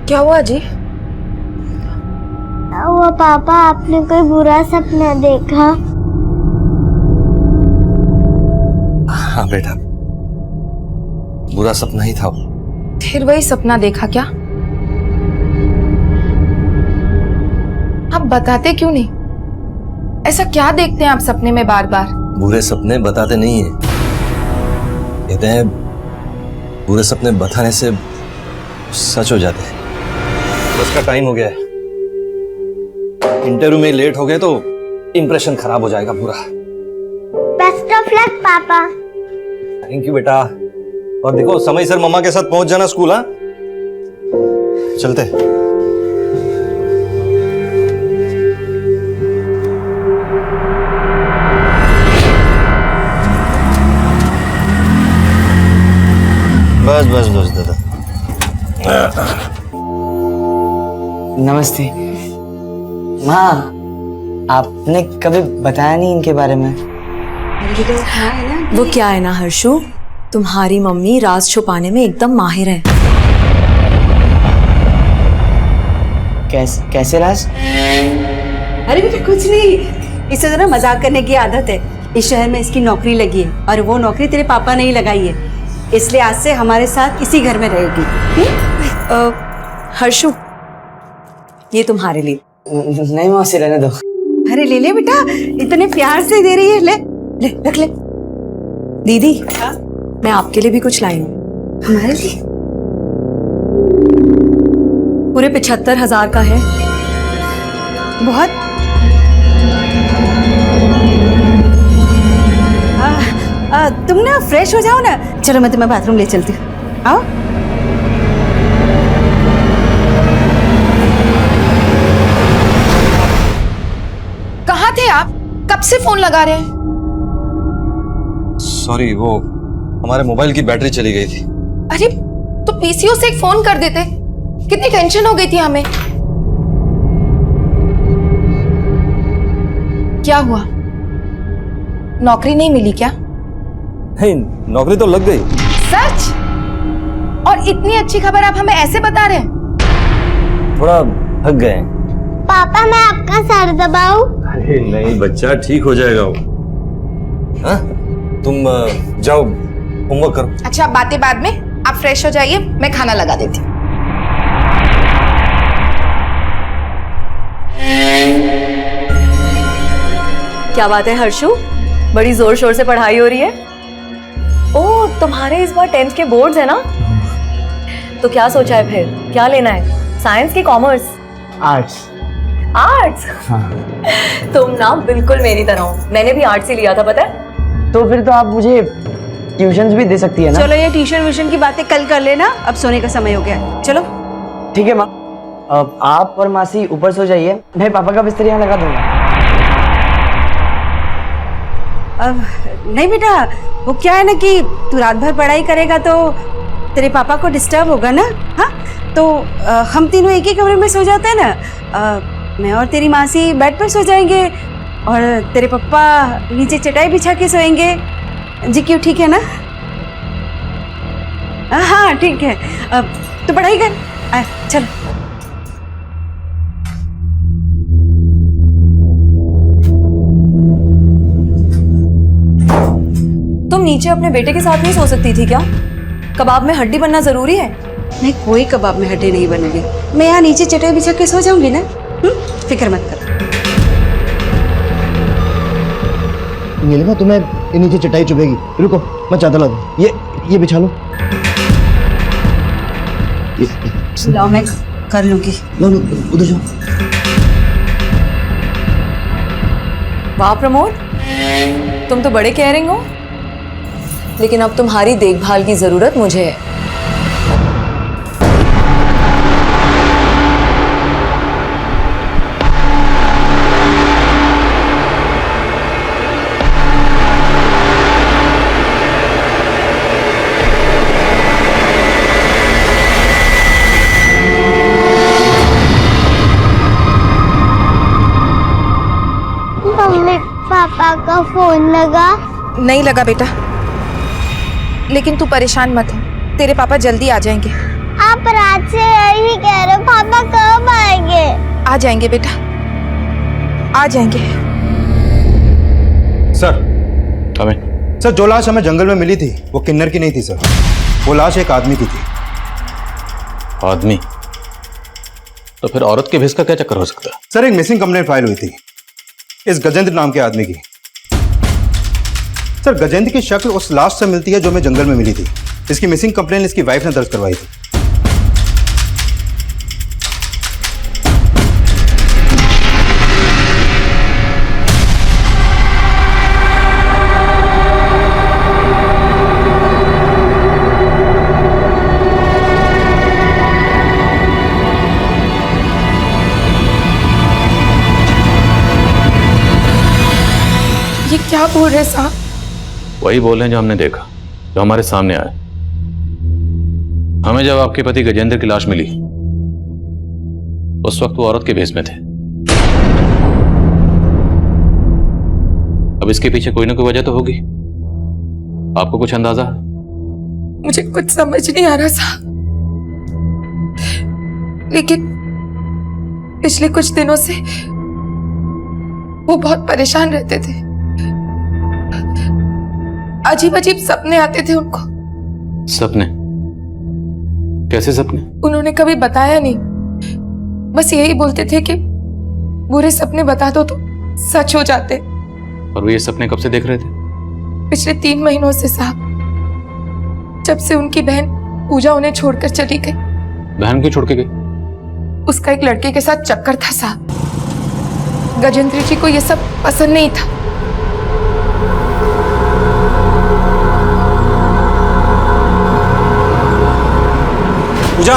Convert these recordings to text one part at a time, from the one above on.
क्या हुआ जी? वो पापा, आपने कोई बुरा सपना देखा? हाँ बेटा, बुरा सपना ही था। फिर वही सपना देखा क्या? आप बताते क्यों नहीं? ऐसा क्या देखते हैं आप सपने में बार बार? बुरे सपने बताते नहीं है, कहते हैं बुरे सपने बताने से सच हो जाते हैं। बस का टाइम हो गया है, इंटरव्यू में लेट हो गए तो इंप्रेशन खराब हो जाएगा पूरा। बेस्ट ऑफ लक पापा। थैंक यू बेटा। और देखो समय सर मम्मा के साथ पहुंच जाना स्कूल। हाँ, चलते। बस बस बस दादा। नमस्ते माँ, आपने कभी बताया नहीं इनके बारे में। वो क्या है ना हर्षु, तुम्हारी मम्मी राज छुपाने में एकदम माहिर है। कैसे राज? अरे बेटा कुछ नहीं, इसे जरा मजाक करने की आदत है। इस शहर में इसकी नौकरी लगी है और वो नौकरी तेरे पापा ने ही लगाई है, इसलिए आज से हमारे साथ इसी घर में रहेगी। हर्षु, ये तुम्हारे लिए। नहीं मौसी, रहने दो। अरे ले ले बेटा, इतने प्यार से दे रही है, ले ले रख ले। दीदी, मैं आपके लिए भी कुछ लाई हूँ। हमारे लिए? पूरे 75,000 का है। बहुत। तुम ना फ्रेश हो जाओ ना, चलो मैं तुम्हें बाथरूम ले चलती हूँ, आओ। कहाँ थे आप? कब से फोन लगा रहे हैं? सॉरी, वो हमारे मोबाइल की बैटरी चली गई थी। अरे तो पीसीओ से एक फोन कर देते, कितनी टेंशन हो गई थी हमें। क्या हुआ? नौकरी नहीं मिली क्या? नहीं, नौकरी तो लग गई। सच? और इतनी अच्छी खबर आप हमें ऐसे बता रहे हैं? थोड़ा थक गए। पापा, मैं आपका सर दबाऊं? अरे नहीं बच्चा, ठीक हो जाएगा वो। हाँ, तुम जाओ होमवर्क करो। अच्छा, बातें बाद में, आप फ्रेश हो जाइए, मैं खाना लगा देती हूँ। क्या बात है हर्षु, बड़ी जोर शोर से पढ़ाई हो रही है। ओह, तुम्हारे इस बार 10th के बोर्ड्स है ना? तो क्या सोचा है फिर, क्या लेना है? साइंस की कॉमर्स? आर्ट्स। आर्ट्स? हाँ। तुम ना बिल्कुल मेरी तरह हो, मैंने भी आर्ट्स ही लिया था, पता है। तो फिर तो आप मुझे ट्यूशंस भी दे सकती है ना? चलो ये ट्यूशन व्यूशन की बातें कल कर लेना, अब सोने का समय हो गया है, चलो। ठीक है माँ, अब आप और मासी ऊपर सो जाइए, मैं पापा का बिस्तर यहाँ लगा दूंगा। अब नहीं बेटा, वो क्या है ना कि तू रात भर पढ़ाई करेगा तो तेरे पापा को डिस्टर्ब होगा ना। हाँ, तो हम तीनों एक ही कमरे में सो जाते हैं ना। मैं और तेरी मासी बेड पर सो जाएंगे और तेरे पापा नीचे चटाई बिछा के सोएंगे। जी क्यों, ठीक है ना? हाँ ठीक है, अब तो पढ़ाई कर, चलो। तुम नीचे अपने बेटे के साथ नहीं सो सकती थी क्या? कबाब में हड्डी बनना जरूरी है? नहीं, कोई कबाब में हड्डी नहीं बनूंगी, मैं यहाँ नीचे चटाई बिछा के सो जाऊंगी ना। फिक्र मत कर। नीलिमा, तुम्हें नीचे चटाई चुभेगी, रुको मैं चादर ला दूं। ये बिछा लो। लाओ, मैं कर लूंगी। लो उधर जाओ। वाह प्रमोद, तुम तो बड़े केयरिंग हो, लेकिन अब तुम्हारी देखभाल की जरूरत मुझे है। मम्मी, पापा का फोन लगा? नहीं लगा बेटा, लेकिन तू परेशान मत हो, तेरे पापा जल्दी आ जाएंगे। आप रात से यही कह रहे हो, पापा कब आएंगे? आ जाएंगे बेटा, आ जाएंगे। सर सर, जो लाश हमें जंगल में मिली थी वो किन्नर की नहीं थी सर, वो लाश एक आदमी की थी। आदमी? तो फिर औरत के भेस का क्या चक्कर हो सकता है? सर, एक मिसिंग कंप्लेंट फाइल हुई थी इस गजेंद्र नाम के आदमी की। सर, गजेंद्र की शक्ल उस लाश से मिलती है जो हमें जंगल में मिली थी। इसकी मिसिंग कंप्लेंट इसकी वाइफ ने दर्ज करवाई थी। ये क्या बोल रहे साहब? वही बोल रहे हैं जो हमने देखा, जो हमारे सामने आया। हमें जब आपके पति गजेंद्र की लाश मिली उस वक्त वो औरत के भेस में थे। अब इसके पीछे कोई ना कोई वजह तो होगी। आपको कुछ अंदाजा? मुझे कुछ समझ नहीं आ रहा साहब, लेकिन पिछले कुछ दिनों से वो बहुत परेशान रहते थे। अजीब अजीब सपने आते थे उनको। सपने? कैसे सपने? उन्होंने कभी बताया नहीं, बस यही बोलते थे कि बुरे सपने बता दो तो सच हो जाते। और वो ये सपने कब से देख रहे थे? पिछले 3 महीनों से साहब, जब से उनकी बहन पूजा उन्हें छोड़कर चली गई। बहन क्यों छोड़ के गई? उसका एक लड़के के साथ चक्कर था साहब। गजेंद्र जी को यह सब पसंद नहीं था। पूजा,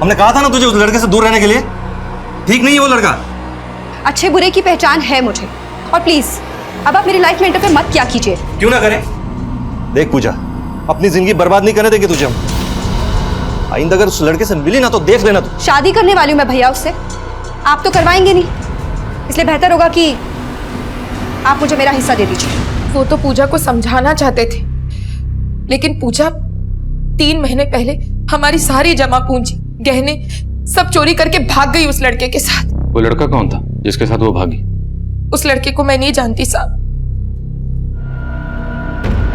हमने कहा था ना तुझे उस लड़के से दूर रहने के लिए। ठीक नहीं है वो लड़का। अच्छे बुरे की पहचान है मुझे, और प्लीज अब आप मेरी लाइफ में इंटरफेयर मत किया कीजिए। क्यों ना करें? देख पूजा, अपनी जिंदगी बर्बाद नहीं करने देंगे तुझे हम। आइंदा अगर उस लड़के से मिली ना तो देख लेना तू। शादी करने वाली हूं मैं भैया उससे, आप तो करवाएंगे नहीं, इसलिए बेहतर होगा कि आप मुझे मेरा हिस्सा दे दीजिए। वो तो पूजा को समझाना चाहते थे, लेकिन पूजा 3 महीने पहले हमारी सारी जमा पूंजी, गहने सब चोरी करके भाग गई उस लड़के के साथ। वो लड़का कौन था जिसके साथ वो भागी? उस लड़के को मैं नहीं जानती साहब,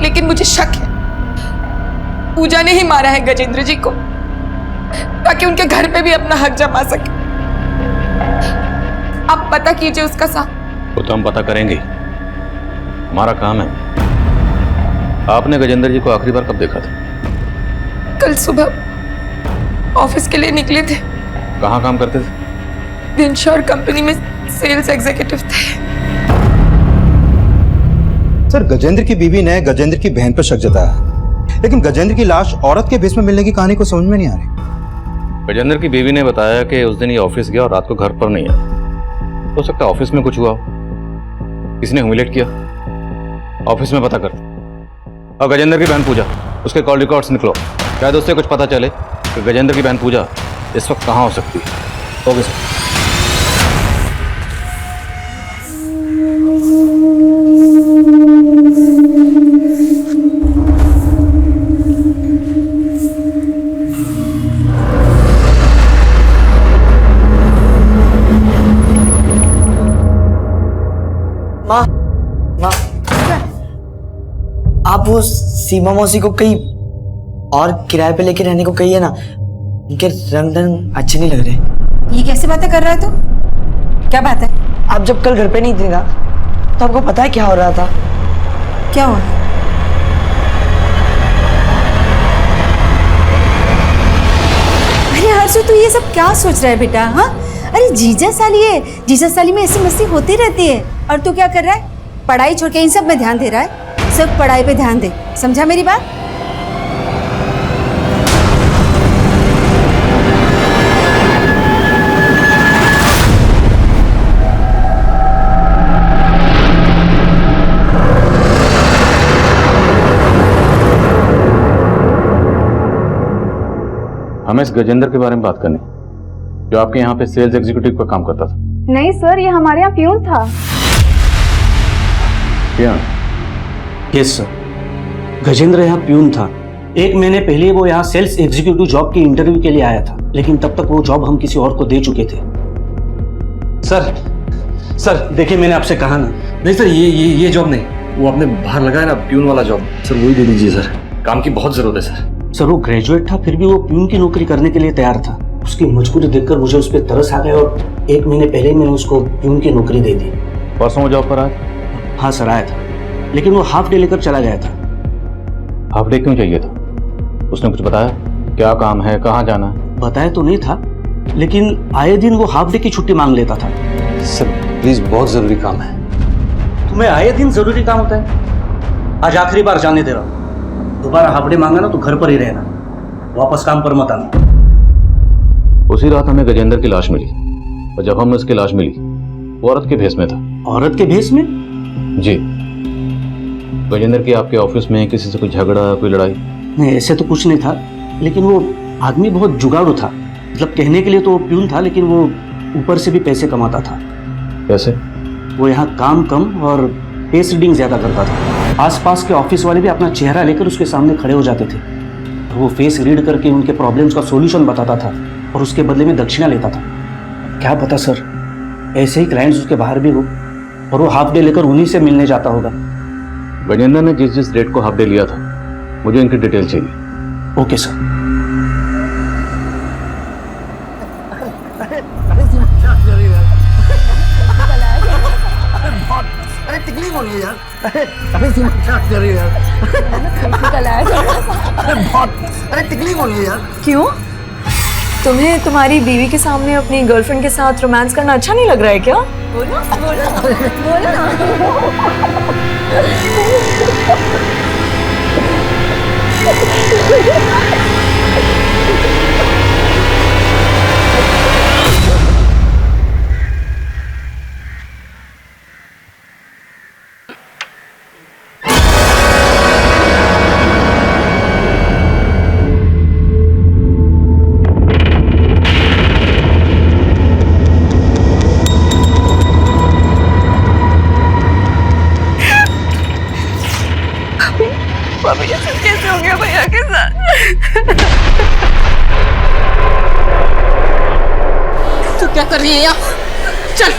लेकिन मुझे शक है पूजा ने ही मारा है गजेंद्र जी को, ताकि उनके घर पे भी अपना हक जमा सके। आप पता कीजिए उसका साहब। वो तो हम पता करेंगे, हमारा काम है। आपने गजेंद्र जी को आखिरी बार कब देखा था? कल सुबह ऑफिस के लिए निकले थे। कहाँ काम करते थे? विंशोर कंपनी में सेल्स एग्जीक्यूटिव थे। सर, गजेंद्र की बीवी ने गजेंद्र की बहन पर शक जताया, लेकिन गजेंद्र की लाश औरत के भेस में मिलने की कहानी को समझ में नहीं आ रही। गजेंद्र की बीवी ने बताया कि उस दिन ये ऑफिस गया और रात को घर पर नहीं आया। हो सकता है ऑफिस में कुछ हुआ हो, किसी ने ह्यूमिलेट किया। ऑफिस में पता करते। और गजेंद्र की बहन पूजा, उसके कॉल रिकॉर्ड्स निकलो, शायद उससे कुछ पता चले कि गजेंद्र की बहन पूजा इस वक्त कहाँ हो सकती है। Okay sir. माँ, माँ, आप वो सीमा मौसी को कहीं और किराए पे लेके रहने को कहिए ना, उनके रंग ढंग अच्छे नहीं लग रहे। ये कैसे बातें कर रहा है तू? क्या बात है? आप जब कल घर पे नहीं थी ना, तो आपको पता है क्या हो रहा था? क्या हुआ? अरे हर्षु, तू ये सब क्या सोच रहा है बेटा? हाँ, अरे जीजा साली है, जीजा साली में ऐसी मस्ती होती रहती है। और तू क्या कर रहा है? पढ़ाई छोड़ के इन सब में ध्यान दे रहा है। सब पढ़ाई पे ध्यान दे, समझा मेरी बात? हमें इस गजेंद्र के बारे में बात करनी, जो आपके यहाँ पे सेल्स एग्जीक्यूटिव का काम करता था। नहीं सर, ये हमारे यहाँ प्यून था। प्यून? यस सर, गजेंद्र यहाँ प्यून था 1 महीने पहले वो यहाँ सेल्स एग्जीक्यूटिव जॉब के इंटरव्यू के लिए आया था, लेकिन तब तक वो जॉब हम किसी और को दे चुके थे। सर देखिए, मैंने आपसे कहा ना। नहीं सर, ये जॉब नहीं, वो आपने बाहर लगाया ना प्यून वाला जॉब, सर वही दे दीजिए सर, काम की बहुत जरूरत है सर। सर वो ग्रेजुएट था, फिर भी वो प्यून की नौकरी करने के लिए तैयार था। उसकी मजबूरी देखकर मुझे उस पर तरस आ गया और 1 महीने पहले ही मैंने उसको प्यून की नौकरी दे दी। परसों वो जॉब पर आया? हाँ सर, आया था, लेकिन वो हाफ डे लेकर चला गया था। हाफ डे क्यों चाहिए था? उसने कुछ बताया? क्या काम है, कहाँ जाना है? बताया तो नहीं था, लेकिन आए दिन वो हाफ डे की छुट्टी मांग लेता था। सर प्लीज, बहुत जरूरी काम है। तुम्हें आए दिन जरूरी काम होता है? आज आखिरी बार जाने दे रहा हूँ, दोबारा हाफ डे मांगा ना तो घर पर ही रहना, वापस काम पर मत आना। उसी रात हमें गजेंद्र की लाश मिली, और जब हमें उसकी लाश मिली वो औरत के भेष में था। औरत के भेष में? जी। गजेंद्र की आपके ऑफिस में किसी से कोई झगड़ा, कोई लड़ाई? नहीं, ऐसे तो कुछ नहीं था, लेकिन वो आदमी बहुत जुगाड़ू था। मतलब कहने के लिए तो प्यून था, लेकिन वो ऊपर से भी पैसे कमाता था। कैसे? वो यहाँ काम कम और फेस रीडिंग ज्यादा करता था। आसपास के ऑफिस वाले भी अपना चेहरा लेकर उसके सामने खड़े हो जाते थे। वो फेस रीड करके उनके प्रॉब्लम्स का सॉल्यूशन बताता था और उसके बदले में दक्षिणा लेता था। क्या पता सर, ऐसे ही क्लाइंट्स उसके बाहर भी हो और वो हाफ डे लेकर उन्हीं से मिलने जाता होगा। गजेंद्र ने जिस डेट को हाफ डे लिया था, मुझे इनकी डिटेल चाहिए। Okay sir. अरे तकलीफ हो रही है यार। अरे सीमा क्या कर रही है यार? अरे तकलीफ हो रही है यार। क्यों? तुम्हें तुम्हारी बीवी के सामने अपनी गर्लफ्रेंड के साथ रोमांस करना अच्छा नहीं लग रहा है क्या? बोलो बोलो ना। भाभी, ये सब कैसे हो गया भैया के साथ? तू क्या कर रही है यहाँ? चल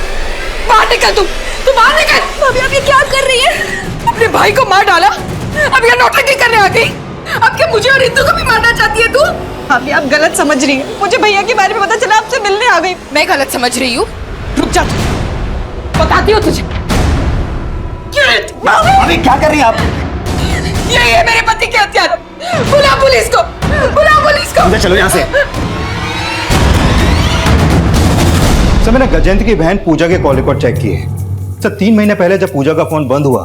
बाहर निकल, तू बाहर निकल। भाभी आप ये क्या कर रही है? अपने भाई को मार डाला, अब ये नौटंकी करने आ गई। अब क्या मुझे और इंदु को भी मारना चाहती है तू? भाभी आप गलत समझ रही हैं। मुझे भैया के बारे में पता चला, आपसे मिलने आ गई। मैं गलत समझ रही हूँ? रुक जा, बताती हूँ तुझे। अभी क्या कर रही हैं आप? ये मेरे पति के हत्यारे। बुला पुलिस को, बुला पुलिस को। चलो यहाँ से। सर मैंने गजेंद्र की बहन पूजा के कॉल रिकॉर्ड चेक किए। सर 3 महीने पहले जब पूजा का फोन बंद हुआ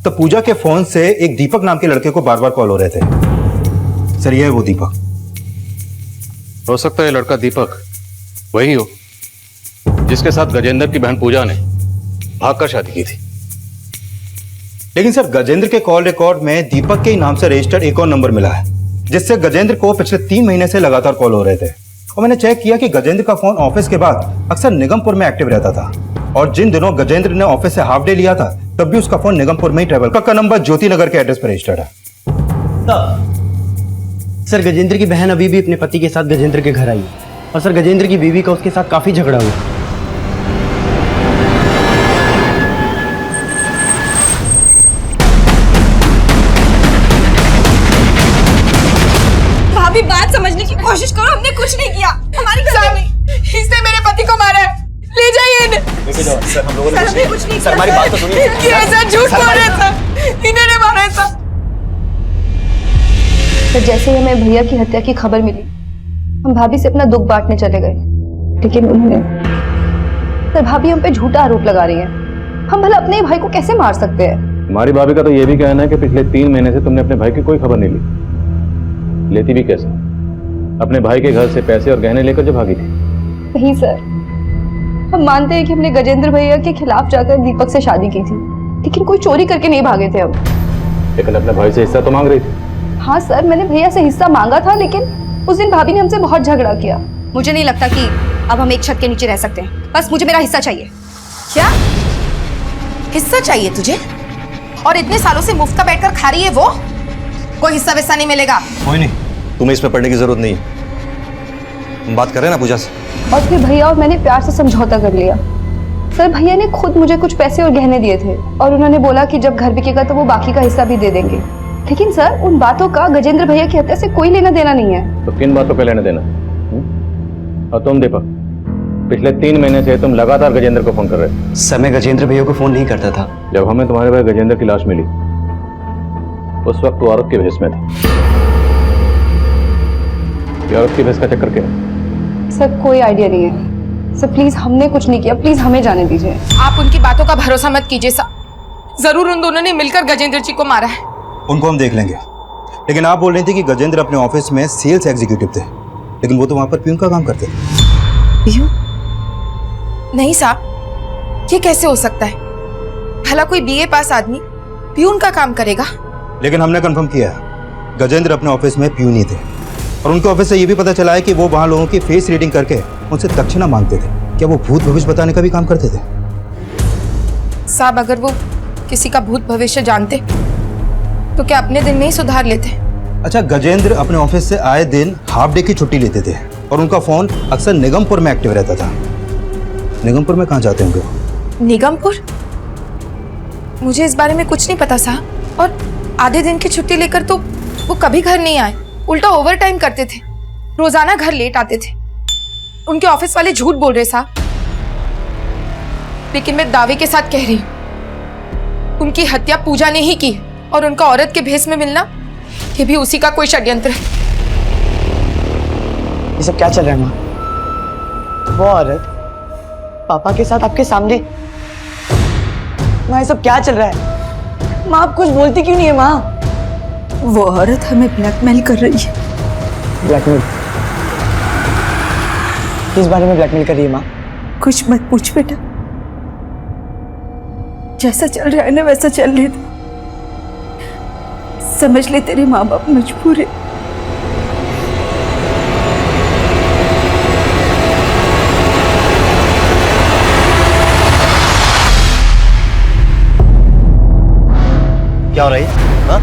तो पूजा के फोन से एक दीपक नाम के लड़के को बार बार कॉल हो रहे थे। सर ये है वो दीपक। हो सकता है लड़का दीपक वही हो जिसके साथ गजेंद्र की बहन पूजा ने भागकर शादी की थी। लेकिन सर गजेंद्र के कॉल रिकॉर्ड में दीपक के ही नाम से रजिस्टर्ड एक और नंबर मिला है जिससे गजेंद्र को पिछले 3 महीने से लगातार कॉल हो रहे थे। और मैंने चेक किया कि गजेंद्र का फोन ऑफिस के बाद अक्सर निगमपुर में एक्टिव रहता था और जिन दिनों गजेंद्र ने ऑफिस से हाफ डे लिया था तब भी उसका फोन निगमपुर में ही ट्रेवल का नंबर ज्योति नगर के एड्रेस पर रजिस्टर्ड है। सर गजेंद्र की बहन अभी भी अपने पति के साथ गजेंद्र के घर आई है और सर गजेंद्र की बीवी का उसके साथ काफी झगड़ा हुआ। भाभी बात समझने की कोशिश करो, हमने कुछ नहीं किया। हमारी गलती, इसने मेरे पति को मारा है। ले जाइए इन्हें। सर हम लोगों ने कुछ नहीं सर हमारी बात तो सुनिए। ये ऐसा झूठ बोल रहा था, इन्होंने मारा था। तो जैसे ही हमें भैया की हत्या की खबर मिली, हम भाभी से अपना दुख बांटने चले गए, लेकिन उन्होंने सर भाभी हम पे झूठा आरोप लगा रही है। हम भला अपने भाई को कैसे मार सकते हैं? हमारी भाभी का तो ये भी कहना है कि पिछले 3 महीने से तुमने अपने भाई की कोई खबर नहीं ली। लेती भी कैसे? अपने भाई के घर से पैसे और गहने लेकर जो भागी थी। नहीं सर, हम मानते हैं कि हमने गजेंद्र भैया के खिलाफ जाकर दीपक से शादी की थी, लेकिन कोई चोरी करके नहीं भागे थे हम। लेकिन अपने भाई से हिस्सा तो मांग रही थी। हाँ सर, मैंने भैया से हिस्सा मांगा था, लेकिन उस दिन भाभी ने हमसे बहुत झगड़ा किया। मुझे नहीं लगता कि अब हम एक छत के नीचे रह सकते हैं। बस मुझे मेरा हिस्सा चाहिए। क्या हिस्सा चाहिए तुझे? और इतने सालों से मुफ्त का बैठकर खा रही है वो? कोई हिस्सा वैसा नहीं मिलेगा। कोई नहीं, तुम्हें इसमें पढ़ने की जरूरत नहीं है। हम बात कर रहे हैं ना पूजा से। और फिर भैया और मैंने प्यार से समझौता कर लिया। सर भैया ने खुद मुझे कुछ पैसे और गहने दिए थे और उन्होंने बोला कि जब घर बिकेगा तो वो बाकी का हिस्सा भी दे देंगे। लेकिन सर उन बातों का गजेंद्र भैया की हत्या से कोई लेना देना नहीं है। तो किन बातों का लेना देना? और तुम दीपक, पिछले 3 महीने से तुम लगातार गजेंद्र को फोन कर रहे थे। सर मैं गजेंद्र भैया को फोन नहीं करता था। जब हमें तुम्हारे भाई गजेंद्र की लाश मिली उस वक्त तो औरत के भेष में था। ये औरत के भेष का चक्कर क्या है? सर कोई आइडिया नहीं है। सर प्लीज हमने कुछ नहीं किया, प्लीज हमें जाने दीजिए। आप उनकी बातों का भरोसा मत कीजिए साहब। जरूर उन दोनों ने मिलकर गजेंद्र जी को मारा है। उनको हम देख लेंगे, लेकिन आप बोल रही थी कि गजेंद्र अपने ऑफिस में सेल्स एग्जीक्यूटिव थे, लेकिन वो तो वहां पर प्यून का काम करते थे। प्यून? नहीं साहब, ये कैसे हो सकता है? भला कोई बीए पास आदमी प्यून का काम करेगा? लेकिन हमने कंफर्म किया है गजेंद्र अपने ऑफिस में प्यून ही थे, और उनके ऑफिस से ये भी पता चला है कि वो वहां लोगों की फेस रीडिंग करके उनसे दक्षिणा मांगते थे। क्या वो भूत भविष्य बताने का भी काम करते थे? साहब अगर वो किसी का भूत भविष्य जानते तो क्या अपने दिन में ही सुधार लेते? अच्छा, गजेंद्र अपने ऑफिस से आए दिन हाफ डे की छुट्टी लेते थे और उनका फोन अक्सर निगमपुर में एक्टिव रहता था। निगमपुर में कहाँ जाते होंगे वो? निगमपुर? मुझे इस बारे में कुछ नहीं पता साहब। और आधे दिन की छुट्टी लेकर तो वो कभी घर नहीं आए, उल्टा ओवर टाइम करते थे। रोजाना घर लेट आते थे। उनके ऑफिस वाले झूठ बोल रहे साहब, लेकिन मैं दावे के साथ कह रही हूं उनकी हत्या पूजा ने ही की, और उनका औरत के भेष में मिलना ये भी उसी का कोई षड्यंत्र है। ये सब क्या चल रहा है माँ? वो औरत पापा के साथ आपके सामने। माँ ये सब क्या चल रहा है? माँ आप कुछ बोलती क्यों नहीं है माँ? वो औरत हमें ब्लैकमेल कर रही है। ब्लैकमेल? किस बारे में ब्लैकमेल कर रही है माँ? कुछ मत पूछ बेटा, जैसा चल रहा है ना वैसा चल रहे थे। समझ ले तेरे माँ बाप मजबूर है। क्या हो रही है? हाँ?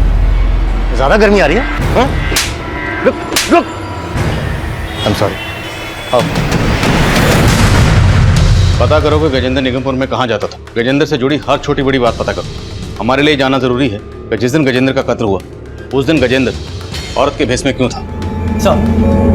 ज्यादा गर्मी आ रही है? हाँ? रुक रुक। I am sorry. पता करो कि गजेंद्र निगमपुर में कहाँ जाता था। गजेंद्र से जुड़ी हर छोटी बड़ी बात पता करो। हमारे लिए जानना जरूरी है कि जिस दिन गजेंद्र का कत्ल हुआ उस दिन गजेंद्र औरत के भेष में क्यों था। सर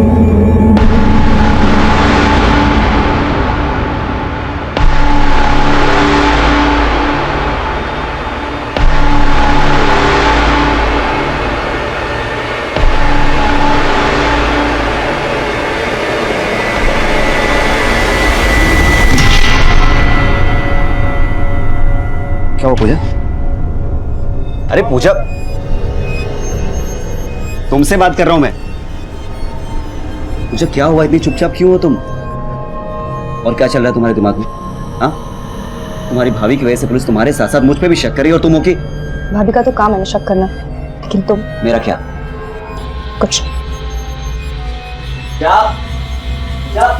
क्या हुआ पूजा? अरे पूजा, तुमसे बात कर रहा हूं मैं। पूजा क्या हुआ? इतनी चुपचाप क्यों हो तुम? और क्या चल रहा है तुम्हारे दिमाग में? हाँ, तुम्हारी भाभी की वजह से पुलिस तुम्हारे साथ साथ मुझ पे भी शक कर रही है और तुम हो कि? भाभी का तो काम है ना शक करना, लेकिन तुम? मेरा क्या? कुछ क्या? क्या?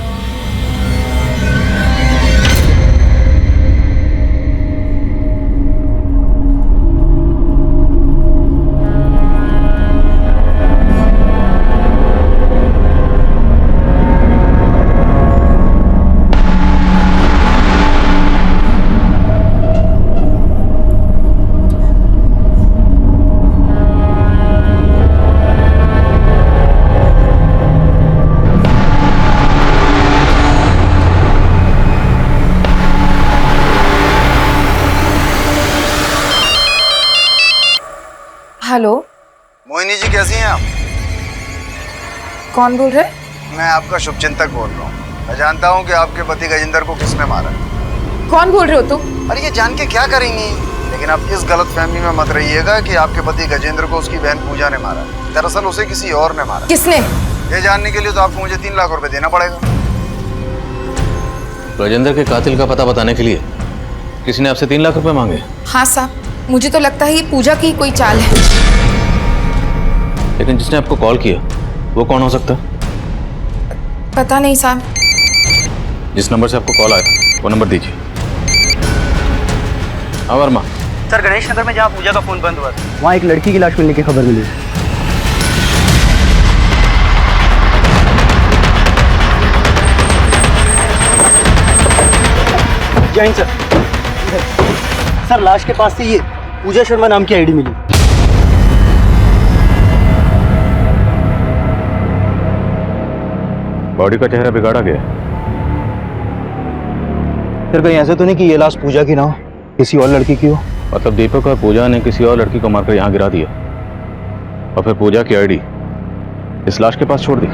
हेलो मोहिनी जी, कैसी हैं आप? कौन बोल रहे? मैं आपका शुभचिंतक बोल रहा हूँ। मैं जानता हूँ कि आपके पति गजेंद्र को किसने मारा। कौन बोल रहे हो तुम? अरे ये जान के क्या करेंगी, लेकिन आप इस गलत फहमी में मत रहिएगा कि आपके पति गजेंद्र को उसकी बहन पूजा ने मारा। दरअसल उसे किसी और ने मारा। किसने? ये जानने के लिए तो आपको मुझे 3 लाख रुपए देना पड़ेगा। गजेंद्र के कातिल का पता बताने के लिए किसी ने आपसे 3 लाख रुपए मांगे? हाँ साहब, मुझे तो लगता है ये पूजा की कोई चाल है। लेकिन जिसने आपको कॉल किया वो कौन हो सकता है? पता नहीं साहब। जिस नंबर से आपको कॉल आया वो नंबर दीजिए। हाँ वर्मा। सर गणेश नगर में जहाँ पूजा का फोन बंद हुआ था वहाँ एक लड़की की लाश मिलने की खबर मिली। जैन सर, सर लाश के पास से ये पूजा शर्मा नाम की आईडी मिली। बॉडी का चेहरा बिगाड़ा गया। फिर कहीं ऐसा तो नहीं कि ये लाश पूजा की ना हो, किसी और लड़की की हो? मतलब दीपक और पूजा ने किसी और लड़की को मारकर यहाँ गिरा दिया और फिर पूजा की आईडी इस लाश के पास छोड़ दी।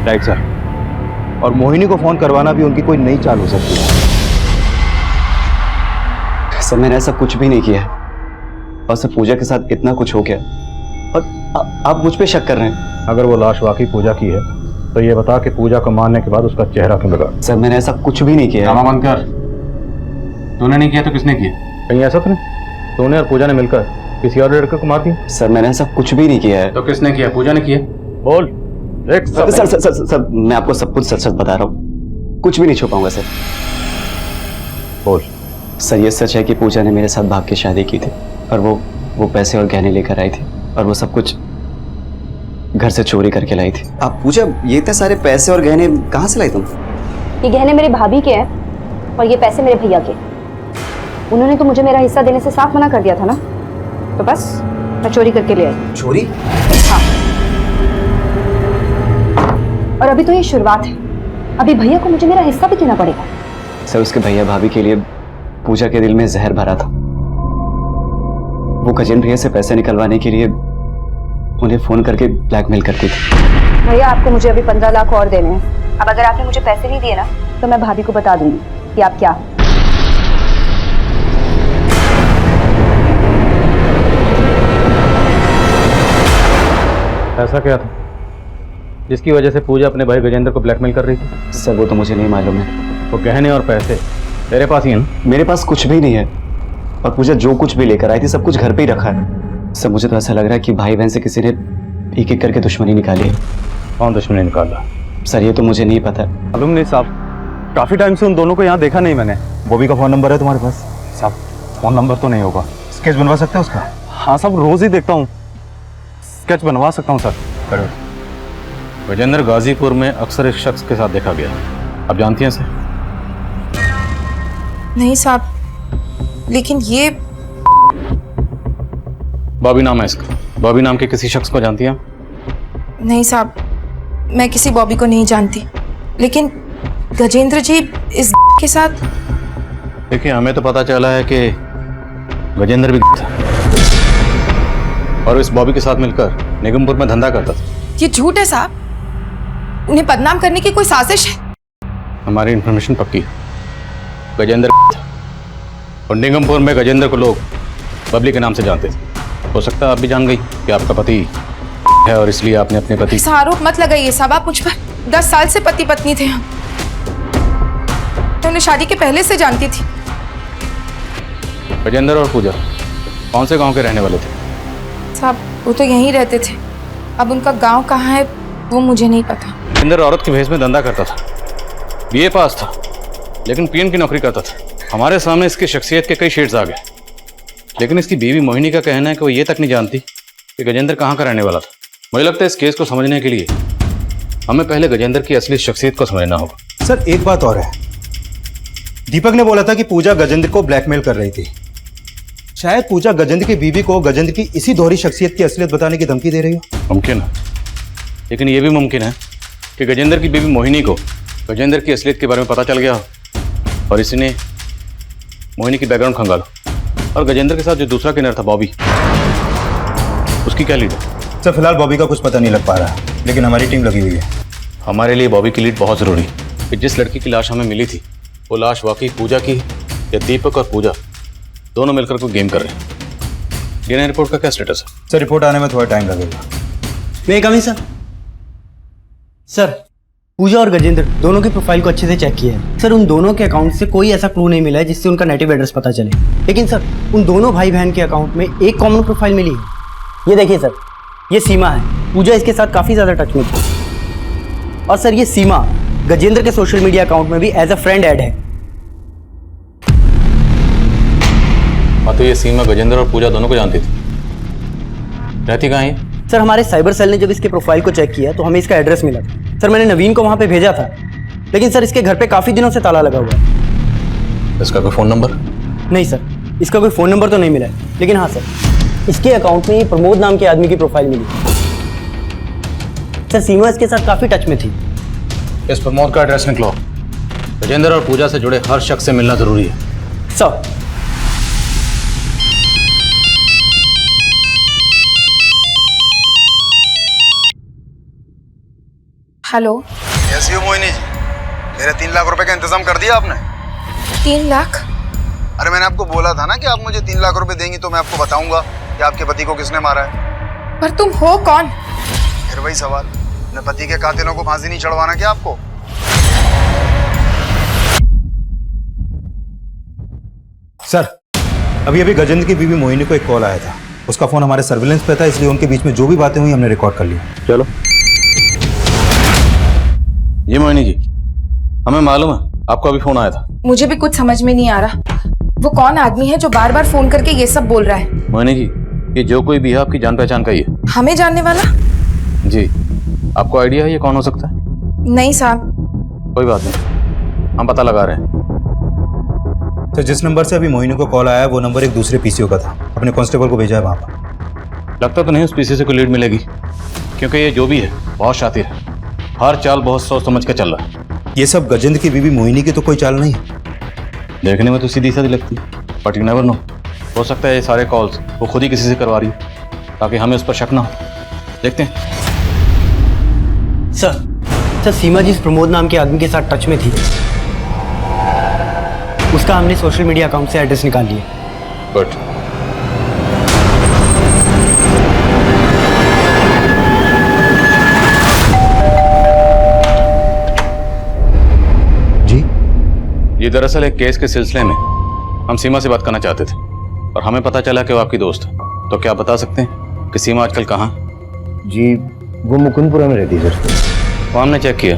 Right sir. और मोहिनी को फोन करवाना भी उनकी कोई नई चाल हो सकती है। सर मैंने ऐसा कुछ भी नहीं किया और सर पूजा के साथ इतना कुछ हो गया और आप मुझ पे शक कर रहे हैं। अगर वो लाश वाकई पूजा की है तो ये बता कि पूजा को मारने के बाद उसका चेहरा क्यों बिगाड़ा? सर मैंने ऐसा कुछ भी नहीं किया। नामा बंद कर। तूने नहीं किया तो किसने किया? कहीं ऐसा तो नहीं तूने और पूजा ने मिलकर किसी और लड़के को मार दिया? सर मैंने ऐसा कुछ भी नहीं किया है। तो किसने किया? पूजा ने किया? बोल। Sir sir, sir sir sir मैं आपको सब कुछ सच सच बता रहा हूँ, कुछ भी नहीं छुपाऊंगा सर। बोल। सर ये सच है कि पूजा ने मेरे साथ भाग के शादी की थी और वो पैसे और गहने लेकर आई थी और वो सब कुछ घर से चोरी करके लाई थी। आप पूजा ये इतने सारे पैसे और गहने कहाँ से लाई तुम? ये गहने मेरे भाभी के हैं और ये पैसे मेरे भैया के। उन्होंने तो मुझे मेरा हिस्सा देने से साफ मना कर दिया था ना, तो बस मैं चोरी करके ले आई। चोरी? हाँ। और अभी तो ये शुरुआत है, अभी भैया को मुझे मेरा हिस्सा भी देना पड़ेगा। सर उसके भैया भाभी के लिए पूजा के दिल में जहर भरा था। वो गजेंद्र भैया से पैसे निकलवाने के लिए उन्हें फोन करके ब्लैकमेल करती थी। भैया आपको मुझे अभी 15 लाख और देने हैं। अब अगर आपने मुझे पैसे नहीं दिए ना तो मैं भाभी को बता दूंगी कि आप क्या। ऐसा क्या था जिसकी वजह से पूजा अपने भाई गजेंद्र को ब्लैकमेल कर रही थी? सर वो तो मुझे नहीं मालूम है। वो गहने और पैसे तेरे पास ही हैं? मेरे पास कुछ भी नहीं है और पूजा जो कुछ भी लेकर आई थी सब कुछ घर पे ही रखा है। सर मुझे तो ऐसा लग रहा है कि भाई बहन से किसी ने एक एक करके दुश्मनी निकाली है। कौन दुश्मनी निकाला? सर ये तो मुझे नहीं पता। मालूम नहीं साहब, काफी टाइम से उन दोनों को यहाँ देखा नहीं मैंने। बॉबी का फोन नंबर है तुम्हारे पास? साहब फोन नंबर तो नहीं होगा। स्केच बनवा सकते हो उसका? हाँ साहब रोज ही देखता हूँ, स्केच बनवा सकता हूँ सर। करो। गजेंद्र गाजीपुर में अक्सर इस शख्स के साथ देखा गया। आप जानती हैं इसे? नहीं साहब, लेकिन ये बॉबी नाम है इसका। बॉबी नाम के किसी शख्स को जानती हैं? नहीं साहब, मैं किसी बॉबी को नहीं जानती, लेकिन गजेंद्र जी इस के साथ। देखिए हमें तो पता चला है कि गजेंद्र भी था और इस बॉबी के साथ मिलकर निगमपुर में धंधा करता था। ये झूठ है साहब, उन्हें बदनाम करने की कोई साजिश है। हमारी इंफॉर्मेशन पक्की है, गजेंद्र था और निगमपुर में गजेंद्र को लोग बबली के नाम से जानते थे। हो सकता है आप भी जान गई कि आपका पति है और इसलिए आपने अपने पति। ऐसा आरोप मत लगाइए साहब, आप मुझ पर। 10 साल से पति पत्नी थे हम। मैं उन्हें शादी के पहले से जानती थी। गजेंद्र और पूजा कौन से गांव के रहने वाले थे? साहब वो तो यहीं रहते थे, अब उनका गांव कहाँ है वो मुझे नहीं पता। गजेंद्र औरत के भेष में धंधा करता था, बीए पास था, लेकिन पीएन की नौकरी करता था। हमारे सामने इसकी शख्सियत के कई शेड्स आ गए, लेकिन इसकी बीवी मोहिनी का कहना है कि वो ये तक नहीं जानती कि गजेंद्र कहाँ का रहने वाला था। मुझे लगता है इस केस को समझने के लिए हमें पहले गजेंद्र की असली शख्सियत को समझना होगा। सर एक बात और है, दीपक ने बोला था कि पूजा गजेंद्र को ब्लैकमेल कर रही थी। शायद पूजा गजेंद्र की बीवी को गजेंद्र की इसी दोहरी शख्सियत की असलियत बताने की धमकी दे रही हो। मुमकिन है, लेकिन यह भी मुमकिन है कि गजेंद्र की बीवी मोहिनी को गजेंद्र की असलियत के बारे में पता चल गया हो और इसने मोहिनी की बैकग्राउंड खंगालो। और गजेंद्र के साथ जो दूसरा किन्नर था बॉबी, उसकी क्या लीड है? सर फिलहाल बॉबी का कुछ पता नहीं लग पा रहा, लेकिन हमारी टीम लगी हुई है। हमारे लिए बॉबी की लीड बहुत जरूरी है कि जिस लड़की की लाश हमें मिली थी वो लाश वाकई पूजा की या दीपक और पूजा दोनों मिलकर कोई गेम कर रहे हैं। डीएनए रिपोर्ट का क्या स्टेटस है? सर रिपोर्ट आने में थोड़ा टाइम लगेगा। मैं कमी सर। सर पूजा और गजेंद्र दोनों की प्रोफाइल को अच्छे से चेक किया है सर। उन दोनों के अकाउंट से कोई ऐसा क्लू नहीं मिला है जिससे उनका नेटिव एड्रेस पता चले। लेकिन सर उन दोनों भाई बहन के अकाउंट में एक कॉमन प्रोफाइल मिली है। ये देखिए सर, ये सीमा है। पूजा इसके साथ काफ़ी ज़्यादा टच में थी और सर ये सीमा गजेंद्र के सोशल मीडिया अकाउंट में भी एज अ फ्रेंड ऐड है। हाँ तो ये सीमा गजेंद्र और पूजा दोनों को जानती थी। रहती कहाँ है? सर हमारे साइबर सेल ने जब इसके प्रोफाइल को चेक किया तो हमें इसका एड्रेस मिला था। सर मैंने नवीन को वहाँ पे भेजा था लेकिन सर इसके घर पे काफी दिनों से ताला लगा हुआ है। इसका कोई फोन नंबर? नहीं सर, इसका कोई फोन नंबर तो नहीं मिला है, लेकिन हाँ सर इसके अकाउंट में प्रमोद नाम के आदमी की प्रोफाइल मिली। सर सीमा इसके साथ काफी टच में थी। इस प्रमोद का एड्रेस निकलो। गजेंद्र और पूजा से जुड़े हर शख्स से मिलना जरूरी है। Sir hello. कैसी हो मोहिनी जी? मेरे 3 लाख रुपए का इंतजाम कर दिया आपने? 3 लाख? अरे मैंने आपको बोला था ना कि आप मुझे 3 लाख रुपए देंगी तो मैं आपको बताऊंगा कि आपके पति को किसने मारा है। पर तुम हो कौन? फिर वही सवाल, अपने पति के कातिलों को फांसी नहीं चढ़वाना क्या आपको? सर अभी अभी गजेंद्र की बीवी मोहिनी को एक कॉल आया था। उसका फोन हमारे सर्विलेंस पे था, इसलिए उनके बीच में जो भी बातें हुई हमने रिकॉर्ड कर लिया। चलो। ये मोहिनी जी, हमें मालूम है आपको अभी फोन आया था। मुझे भी कुछ समझ में नहीं आ रहा, वो कौन आदमी है जो बार बार फोन करके ये सब बोल रहा है? मोहिनी जी, ये जो कोई भी है आपकी जान पहचान का ही है। हमें जानने वाला? जी। आपको आइडिया है ये कौन हो सकता है? नहीं साहब। कोई बात नहीं, हम पता लगा रहे हैं। सर जिस नंबर से अभी मोहिनी को कॉल आया वो नंबर एक दूसरे पीसीओ का था। अपने कांस्टेबल को भेजा है वहाँ पर। लगता तो नहीं उस पीसी से कोई लीड मिलेगी, क्योंकि ये जो भी है बहुत शातिर है। हर चाल बहुत सोच समझ के चल रहा है। ये सब गजेंद्र की बीवी मोहिनी की तो कोई चाल नहीं है। देखने में तो सीधी साधी लगती है, बट यू नेवर नो। हो सकता है ये सारे कॉल्स वो खुद ही किसी से करवा रही हो ताकि हमें उस पर शक ना हो। देखते हैं। सर सीमा जी इस प्रमोद नाम के आदमी के साथ टच में थी। उसका हमने सोशल मीडिया अकाउंट से एड्रेस निकाल लिया। गुड। ये दरअसल एक केस के सिलसिले में हम सीमा से बात करना चाहते थे और हमें पता चला कि वो आपकी दोस्त है। तो क्या बता सकते हैं कि सीमा आजकल कहाँ? जी वो मुकुंदपुरा में रहती है सर। वो हमने चेक किया,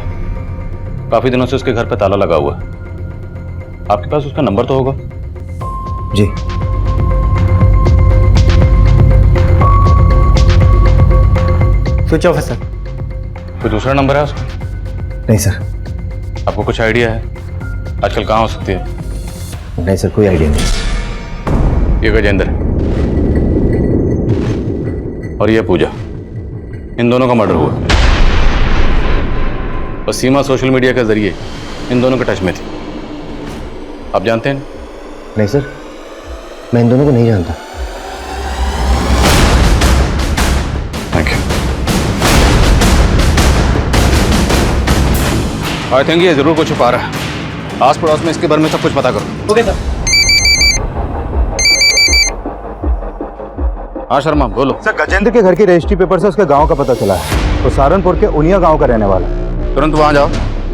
काफी दिनों से उसके घर पे ताला लगा हुआ है। आपके पास उसका नंबर तो होगा? जी। स्विच ऑफ है सर। कोई दूसरा नंबर है उसका? नहीं सर। आपको कुछ आइडिया है आजकल कहाँ हो सकती है? नहीं सर, कोई आइडिया नहीं। ये गजेंद्र और ये पूजा, इन दोनों का मर्डर हुआ और सीमा सोशल मीडिया के जरिए इन दोनों के टच में थी। आप जानते हैं? नहीं सर, मैं इन दोनों को नहीं जानता। Thank you. आई थिंक ये जरूर कुछ छुपा रहा है। आस पड़ोस में इसके बारे में सब कुछ पता करो। Okay sir. हाँ शर्मा बोलो। सर गजेंद्र के घर की रजिस्ट्री पेपर से उसके गांव का पता चला है। तो सहारनपुर के उनिया गांव का रहने वाला है। तुरंत वहां जाओ,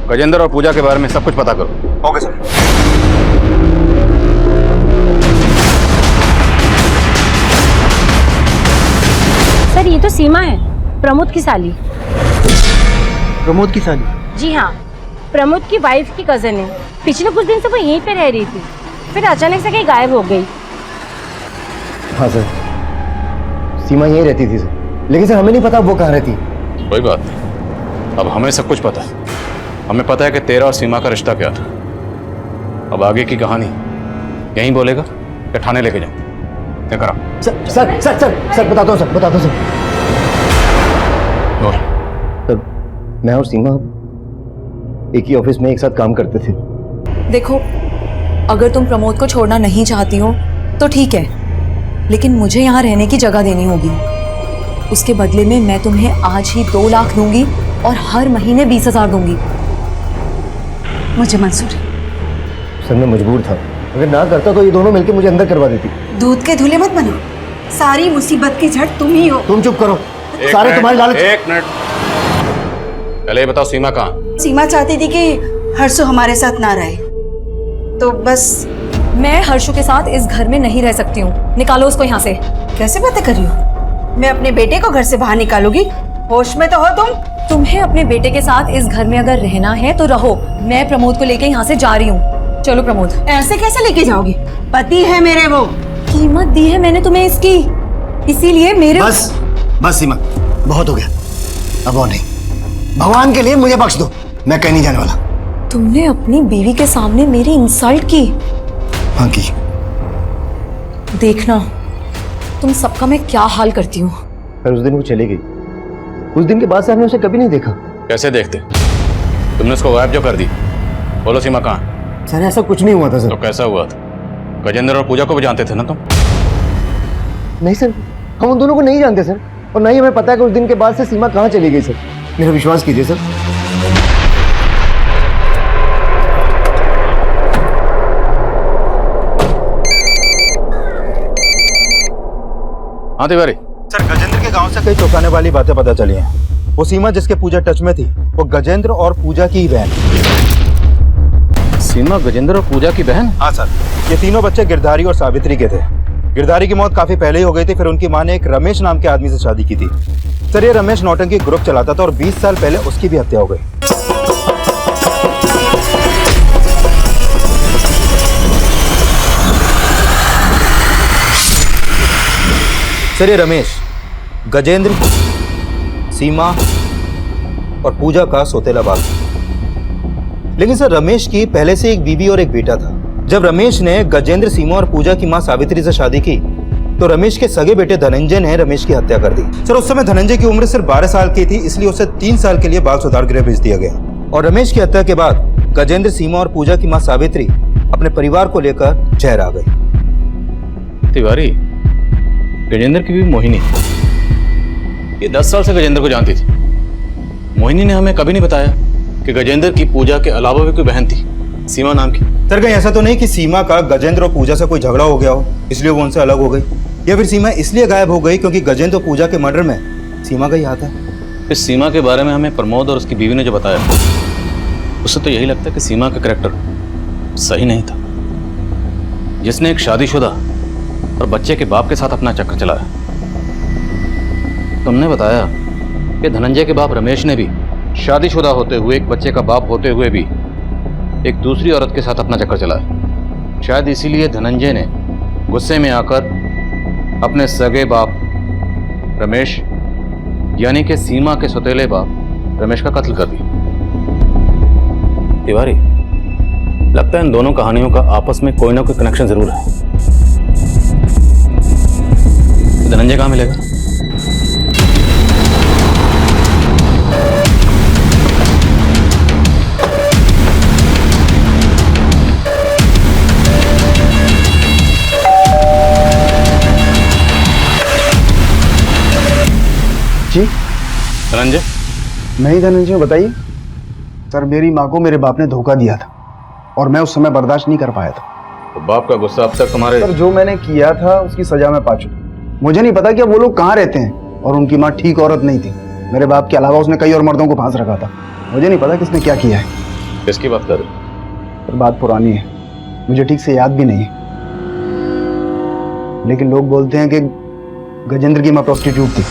गजेंद्र और पूजा के बारे में सब कुछ पता करो। Okay sir. सर ये तो सीमा है, प्रमोद की साली। प्रमोद की साली? जी हाँ, प्रमोद की वाइफ की कजन है। पिछले कुछ दिन से वो यहीं पे रह रही थी, फिर अचानक से कहीं गायब हो गई। हाँ सर, सीमा यहीं रहती थी सर, लेकिन सर हमें नहीं पता वो कहाँ रहती। कोई बात नहीं, अब हमें सब कुछ पता है। हमें पता है कि तेरा और सीमा का रिश्ता क्या था। अब आगे की कहानी यहीं बोलेगा या थाने लेके जाऊं? क्या करा? Sir sir sir sir sir बताता हूँ सर, बताता हूँ सर। सर मैं और सीमा एक ही ऑफिस में एक साथ काम करते थे। देखो, अगर तुम प्रमोद को छोड़ना नहीं चाहती हो तो ठीक है, लेकिन मुझे यहाँ रहने की जगह देनी होगी। उसके बदले में मैं तुम्हें आज ही 2 लाख दूंगी और हर महीने 20,000 दूंगी। मुझे मंजूर है। सर मैं मजबूर था, अगर ना करता तो ये दोनों मिलकर मुझे अंदर करवा देती। दूध के धुले मत बनो, सारी मुसीबत की जड़ तुम ही हो। तुम चुप करो, सारे तुम्हारी लालच। एक मिनट, पहले ये बताओ सीमा कहाँ? सीमा चाहती थी कि हर्षु हमारे साथ ना रहे, तो बस। मैं हर्षु के साथ इस घर में नहीं रह सकती हूँ। निकालो उसको यहाँ से। कैसे बातें कर रही हो? मैं अपने बेटे को घर से बाहर निकालूंगी? होश में तो हो तुम? तुम्हें अपने बेटे के साथ इस घर में अगर रहना है तो रहो। मैं प्रमोद को लेके यहाँ से जा रही हूँ। चलो प्रमोद। ऐसे कैसे लेके जाओगी? पति है मेरे वो। कीमत दी है मैंने तुम्हें इसकी, इसीलिए मेरे। बस बस सीमा, बहुत हो गया, अब और नहीं। भगवान के लिए मुझे बख्श दो, मैं कहीं नहीं जाने वाला। तुमने अपनी बीवी के सामने मेरी इंसल्ट की? हाँ की। देखना तुम सबका मैं क्या हाल करती हूँ। पर उस दिन वो चली गई, उस दिन के बाद से हमने उसे कभी नहीं देखा। कैसे देखते? तुमने उसको गायब जो कर दी। बोलो सीमा कहाँ? सर ऐसा कुछ नहीं हुआ था सर। तो कैसा हुआ था? गजेंद्र और पूजा को भी जानते थे ना तुम? नहीं सर, हम उन दोनों को नहीं जानते सर, और नहीं हमें पता है कि उस दिन के बाद से सीमा कहाँ चली गई सर। मेरा विश्वास कीजिए सर। हाँ तिवारी। सर गजेंद्र के गांव से कई चौंकाने वाली बातें पता चली हैं। वो सीमा जिसके पूजा टच में थी, वो गजेंद्र और पूजा की ही बहन। सीमा गजेंद्र और पूजा की बहन? हाँ सर, ये तीनों बच्चे गिरधारी और सावित्री के थे। गिरधारी की मौत काफी पहले ही हो गई थी, फिर उनकी मां ने एक रमेश नाम के आदमी से शादी की थी। सर ये रमेश नौटंकी ग्रुप चलाता था और 20 साल पहले उसकी भी हत्या हो गई। सर ये रमेश गजेंद्र, सीमा और पूजा का सौतेला बाप। लेकिन सर रमेश की पहले से एक बीबी और एक बेटा था। जब रमेश ने गजेंद्र, सीमा और पूजा की मां सावित्री से शादी की तो रमेश के सगे बेटे धनंजय ने रमेश की हत्या कर दी। सर उस समय धनंजय की उम्र सिर्फ 12 साल की थी, इसलिए उसे 3 साल के लिए बाल सुधार गृह भेज दिया गया। और रमेश की हत्या के बाद गजेंद्र, सीमा और पूजा की मां सावित्री अपने परिवार को लेकर शहर आ गई। तिवारी, गजेंद्र की भी मोहिनी, ये 10 साल से गजेंद्र को जानती थी। मोहिनी ने हमें कभी नहीं बताया कि गजेंद्र की पूजा के अलावा भी कोई बहन थी, सीमा नाम की। सर कहीं ऐसा तो नहीं कि सीमा का गजेंद्र और पूजा से कोई झगड़ा हो गया हो, इसलिए वो उनसे अलग हो गई, या फिर सीमा इसलिए गायब हो गई क्योंकि गजेंद्र और पूजा के मर्डर में सीमा का ही हाथ है? इस सीमा के बारे में हमें प्रमोद और उसकी बीवी ने जो बताया, उससे तो यही लगता है कि सीमा का कैरेक्टर सही नहीं था, जिसने एक शादीशुदा और बच्चे के बाप के साथ अपना चक्कर चलाया। तुमने बताया कि धनंजय के बाप रमेश ने भी शादीशुदा होते हुए, एक बच्चे का बाप होते हुए भी एक दूसरी औरत के साथ अपना चक्कर चलाया। शायद इसीलिए धनंजय ने गुस्से में आकर अपने सगे बाप रमेश यानी कि सीमा के सौतेले बाप रमेश का कत्ल कर दिया। तिवारी, लगता है इन दोनों कहानियों का आपस में कोई ना कोई कनेक्शन जरूर है। धनंजय कहाँ मिलेगा? जी धनंजय? मैं ही धनंजय हूँ, बताइए। सर मेरी माँ को मेरे बाप ने धोखा दिया था और मैं उस समय बर्दाश्त नहीं कर पाया था। तो बाप का गुस्सा अब तक तुम्हारे? सर जो मैंने किया था उसकी सजा मैं पा चुका। मुझे नहीं पता कि वो लोग कहाँ रहते हैं, और उनकी माँ ठीक औरत नहीं थी। मेरे बाप के अलावा उसने कई और मर्दों को फांस रखा था। मुझे नहीं पता किसने क्या किया है। किसकी बात कर रहे? सर बात पुरानी है, मुझे ठीक से याद भी नहीं है, लेकिन लोग बोलते हैं कि गजेंद्र की माँ प्रोस्टिट्यूट थी।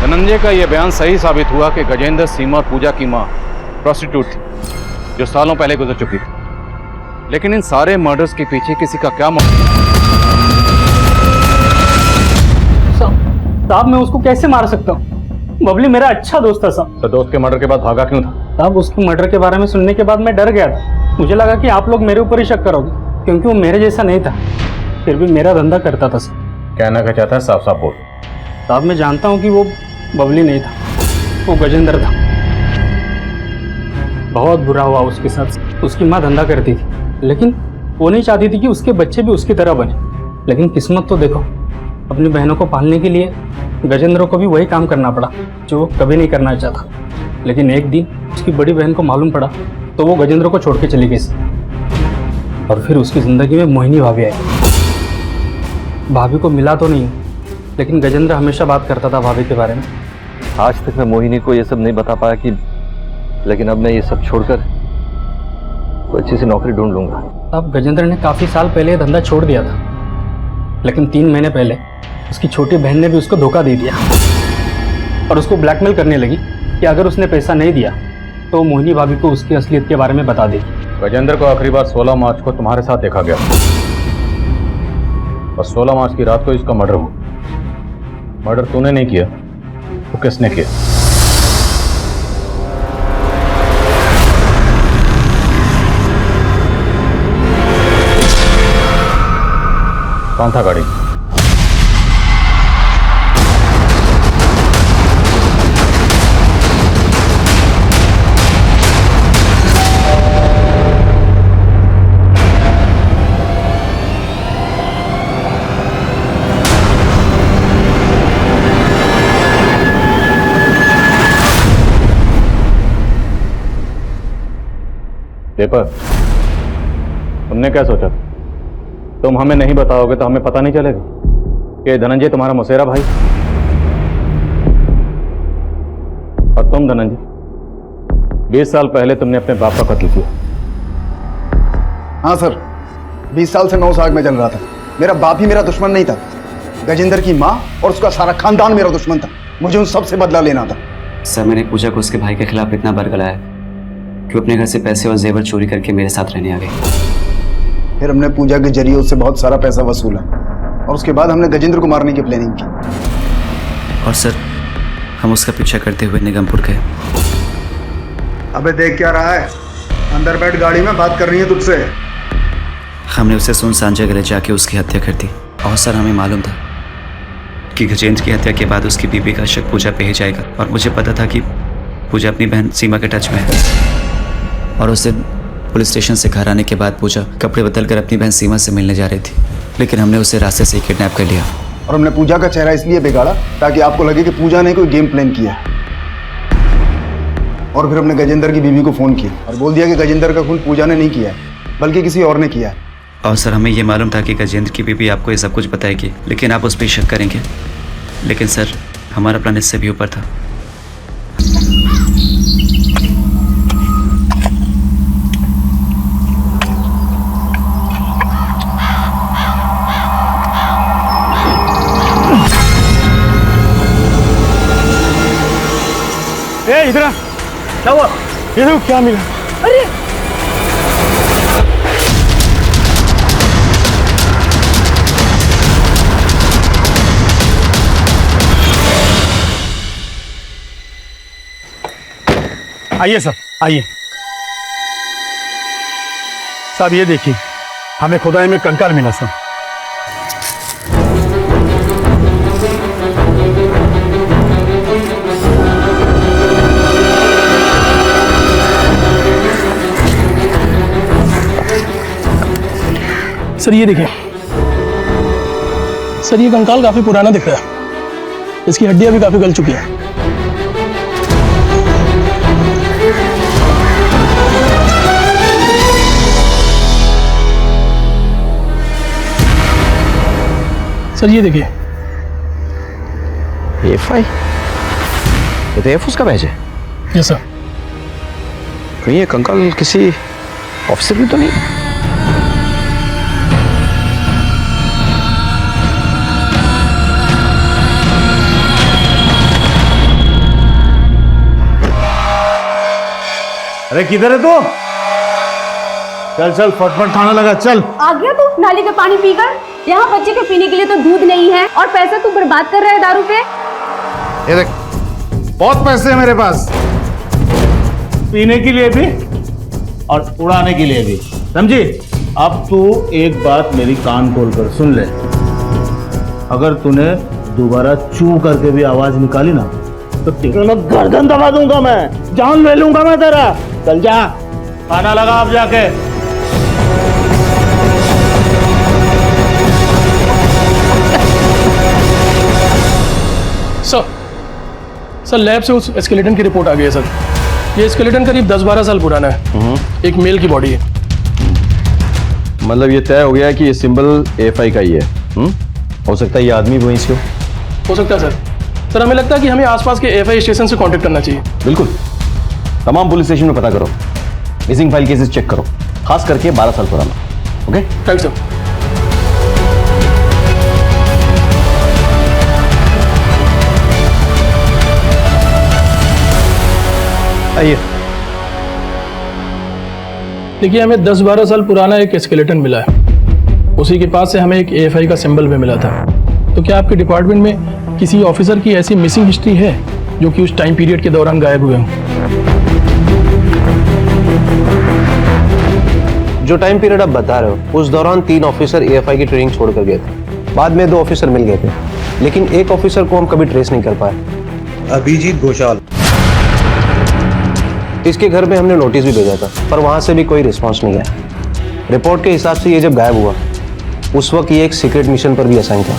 धनंजय का यह बयान सही साबित हुआ कि गजेंद्र, सीमा और पूजा की मां प्रोस्टिट्यूट थी, जो सालों पहले गुजर चुकी थी। लेकिन इन सारे मर्डर्स के पीछे किसी का क्या मोटिव? साहब मैं उसको कैसे मार सकता हूँ? बबली मेरा अच्छा दोस्त था साहब। तो दोस्त के मर्डर के बाद भागा क्यों था? साहब उसके मर्डर के बारे में सुनने के बाद मैं डर गया था। मुझे लगा कि आप लोग मेरे ऊपर ही शक करोगे, क्योंकि वो मेरे जैसा नहीं था, फिर भी मेरा धंधा करता था साहब। कहना क्या चाहता है? साफ साफ बोल। साहब मैं जानता हूँ कि वो बबली नहीं था, वो गजेंद्र था। बहुत बुरा हुआ उसके साथ। उसकी माँ धंधा करती थी, लेकिन वो नहीं चाहती थी कि उसके बच्चे भी उसकी तरह बने। लेकिन किस्मत तो देखो, अपनी बहनों को पालने के लिए गजेंद्र को भी वही काम करना पड़ा जो वो कभी नहीं करना चाहता। लेकिन एक दिन उसकी बड़ी बहन को मालूम पड़ा तो वो गजेंद्र को छोड़ के चली गई, और फिर उसकी ज़िंदगी में मोहिनी भाभी आई। भाभी को मिला तो नहीं, लेकिन गजेंद्र हमेशा बात करता था भाभी के बारे में। आज तक मैं मोहिनी को ये सब नहीं बता पाया कि, लेकिन अब मैं ये सब छोड़कर कोई अच्छी सी नौकरी ढूंढ लूंगा। अब गजेंद्र ने काफ़ी साल पहले ये धंधा छोड़ दिया था, लेकिन 3 महीने पहले उसकी छोटी बहन ने भी उसको धोखा दे दिया और उसको ब्लैकमेल करने लगी कि अगर उसने पैसा नहीं दिया तो मोहिनी भाभी को उसकी असलियत के बारे में बता देगी। गजेंद्र को आखिरी बार 16 मार्च को तुम्हारे साथ देखा गया, और 16 मार्च की रात को इसका मर्डर हुआ। मर्डर तूने नहीं किया तो किसने किया? कौन था गाड़ी? पेपर, तुमने क्या सोचा? तुम हमें नहीं बताओगे तो हमें पता नहीं चलेगा कि धनंजय तुम्हारा मौसेरा भाई। और तुम धनंजय, 20 साल पहले तुमने अपने बाप का कत्ल किया। हाँ सर, 20 साल से 9 साग में जल रहा था। मेरा बाप ही मेरा दुश्मन नहीं था, गजेंद्र की माँ और उसका सारा खानदान मेरा दुश्मन था। मुझे उन सबसे बदला लेना था। सर, मैंने पूजा को उसके भाई के खिलाफ इतना बरगलाया कि अपने घर से पैसे और जेवर चोरी करके मेरे साथ रहने आ गई। फिर हमने पूजा के जरिए उससे बहुत सारा पैसा वसूला और उसके बाद हमने गजेंद्र को मारने की प्लानिंग की। और सर, हम उसका पीछा करते हुए निगमपुर गए। अबे देख क्या रहा है? अंदर बैठ, गाड़ी में बात कर रही है तुझसे। हमने उसे सुनसान जगह जाके उसकी हत्या कर दी। और सर, हमें मालूम था कि गजेंद्र की हत्या के बाद उसकी बीबी का शक पूजा पे ही जाएगा। और मुझे पता था कि पूजा अपनी बहन सीमा के टच में है। और उस दिन पुलिस स्टेशन से घर आने के बाद पूजा कपड़े बदलकर अपनी बहन सीमा से मिलने जा रही थी, लेकिन हमने उसे रास्ते से किडनैप कर लिया। और हमने पूजा का चेहरा इसलिए बिगाड़ा ताकि आपको लगे कि पूजा ने कोई गेम प्लान किया। और फिर हमने गजेंद्र की बीवी को फोन किया और बोल दिया कि गजेंद्र का खून पूजा ने नहीं किया है, बल्कि किसी और ने किया है। और सर, हमें ये मालूम था कि गजेंद्र की बीवी आपको ये सब कुछ बताएगी, लेकिन आप उस पर शक करेंगे। लेकिन सर, हमारा प्लान इससे भी ऊपर था। इधर आ। क्या हुआ? ये देखो क्या मिला। अरे आइए सर, आइए। साहब ये देखिए, हमें खुदाई में कंकाल मिला सर। सर ये देखिए सर, ये कंकाल काफी पुराना दिख रहा है। इसकी हड्डियां भी काफी गल चुकी हैं। सर ये देखिए, एफआई, ये तो एफओस का बैच है। Yes sir. कहीं ये कंकाल किसी ऑफिसर भी तो नहीं? अरे किधर है तू? चल चल, फटफट खाना लगा, चल। आ गया तू नाली का पानी पीकर? यहाँ बच्चे के पीने के लिए तो दूध नहीं है और पैसा तू बर्बाद कर रहा है दारू पे। ये देख, बहुत पैसे हैं मेरे पास, पीने के लिए भी और उड़ाने के लिए भी, समझी? अब तू एक बात मेरी कान खोल कर सुन ले। अगर तूने दोबारा चू करके भी आवाज निकाली ना तो तेरा ना गर्दन दबा दूंगा, मैं जान ले लूंगा मैं तेरा। चल जा, खाना लगा अब जाके। सर लैब से उस स्केलेटन की रिपोर्ट आ गई है सर। ये स्केलेटन करीब 10-12 साल पुराना है। एक मेल की बॉडी है। मतलब ये तय हो गया है कि ये सिंबल एफआई का ही है। हो सकता है ये आदमी वहीं से हो सकता है सर। सर हमें लगता है कि हमें आसपास के एफआई स्टेशन से कांटेक्ट करना चाहिए। बिल्कुल, तमाम पुलिस स्टेशन में पता करो, मिसिंग फाइल केसेस चेक करो, खास करके 12 साल पुराना। Okay, right sir. आइए। देखिए, हमें 10-12 साल पुराना एक स्केलेटन मिला है। उसी के पास से हमें एक एएफआई का सिंबल भी मिला था। तो क्या आपके डिपार्टमेंट में किसी ऑफिसर की ऐसी मिसिंग हिस्ट्री है जो कि उस टाइम पीरियड के दौरान गायब हुए हों? जो टाइम पीरियड आप बता रहे हो, उस दौरान 3 ऑफिसर एएफआई की ट्रेनिंग छोड़कर गए थे। बाद में 2 ऑफिसर मिल गए थे, लेकिन एक ऑफिसर को हम कभी ट्रेस नहीं कर पाए। अभिजीत घोषाल। इसके घर में हमने नोटिस भी भेजा था, पर वहां से भी कोई रिस्पांस नहीं आया। रिपोर्ट के हिसाब से ये जब गायब हुआ उस वक्त ये एक सीक्रेट मिशन पर भी असाइन था।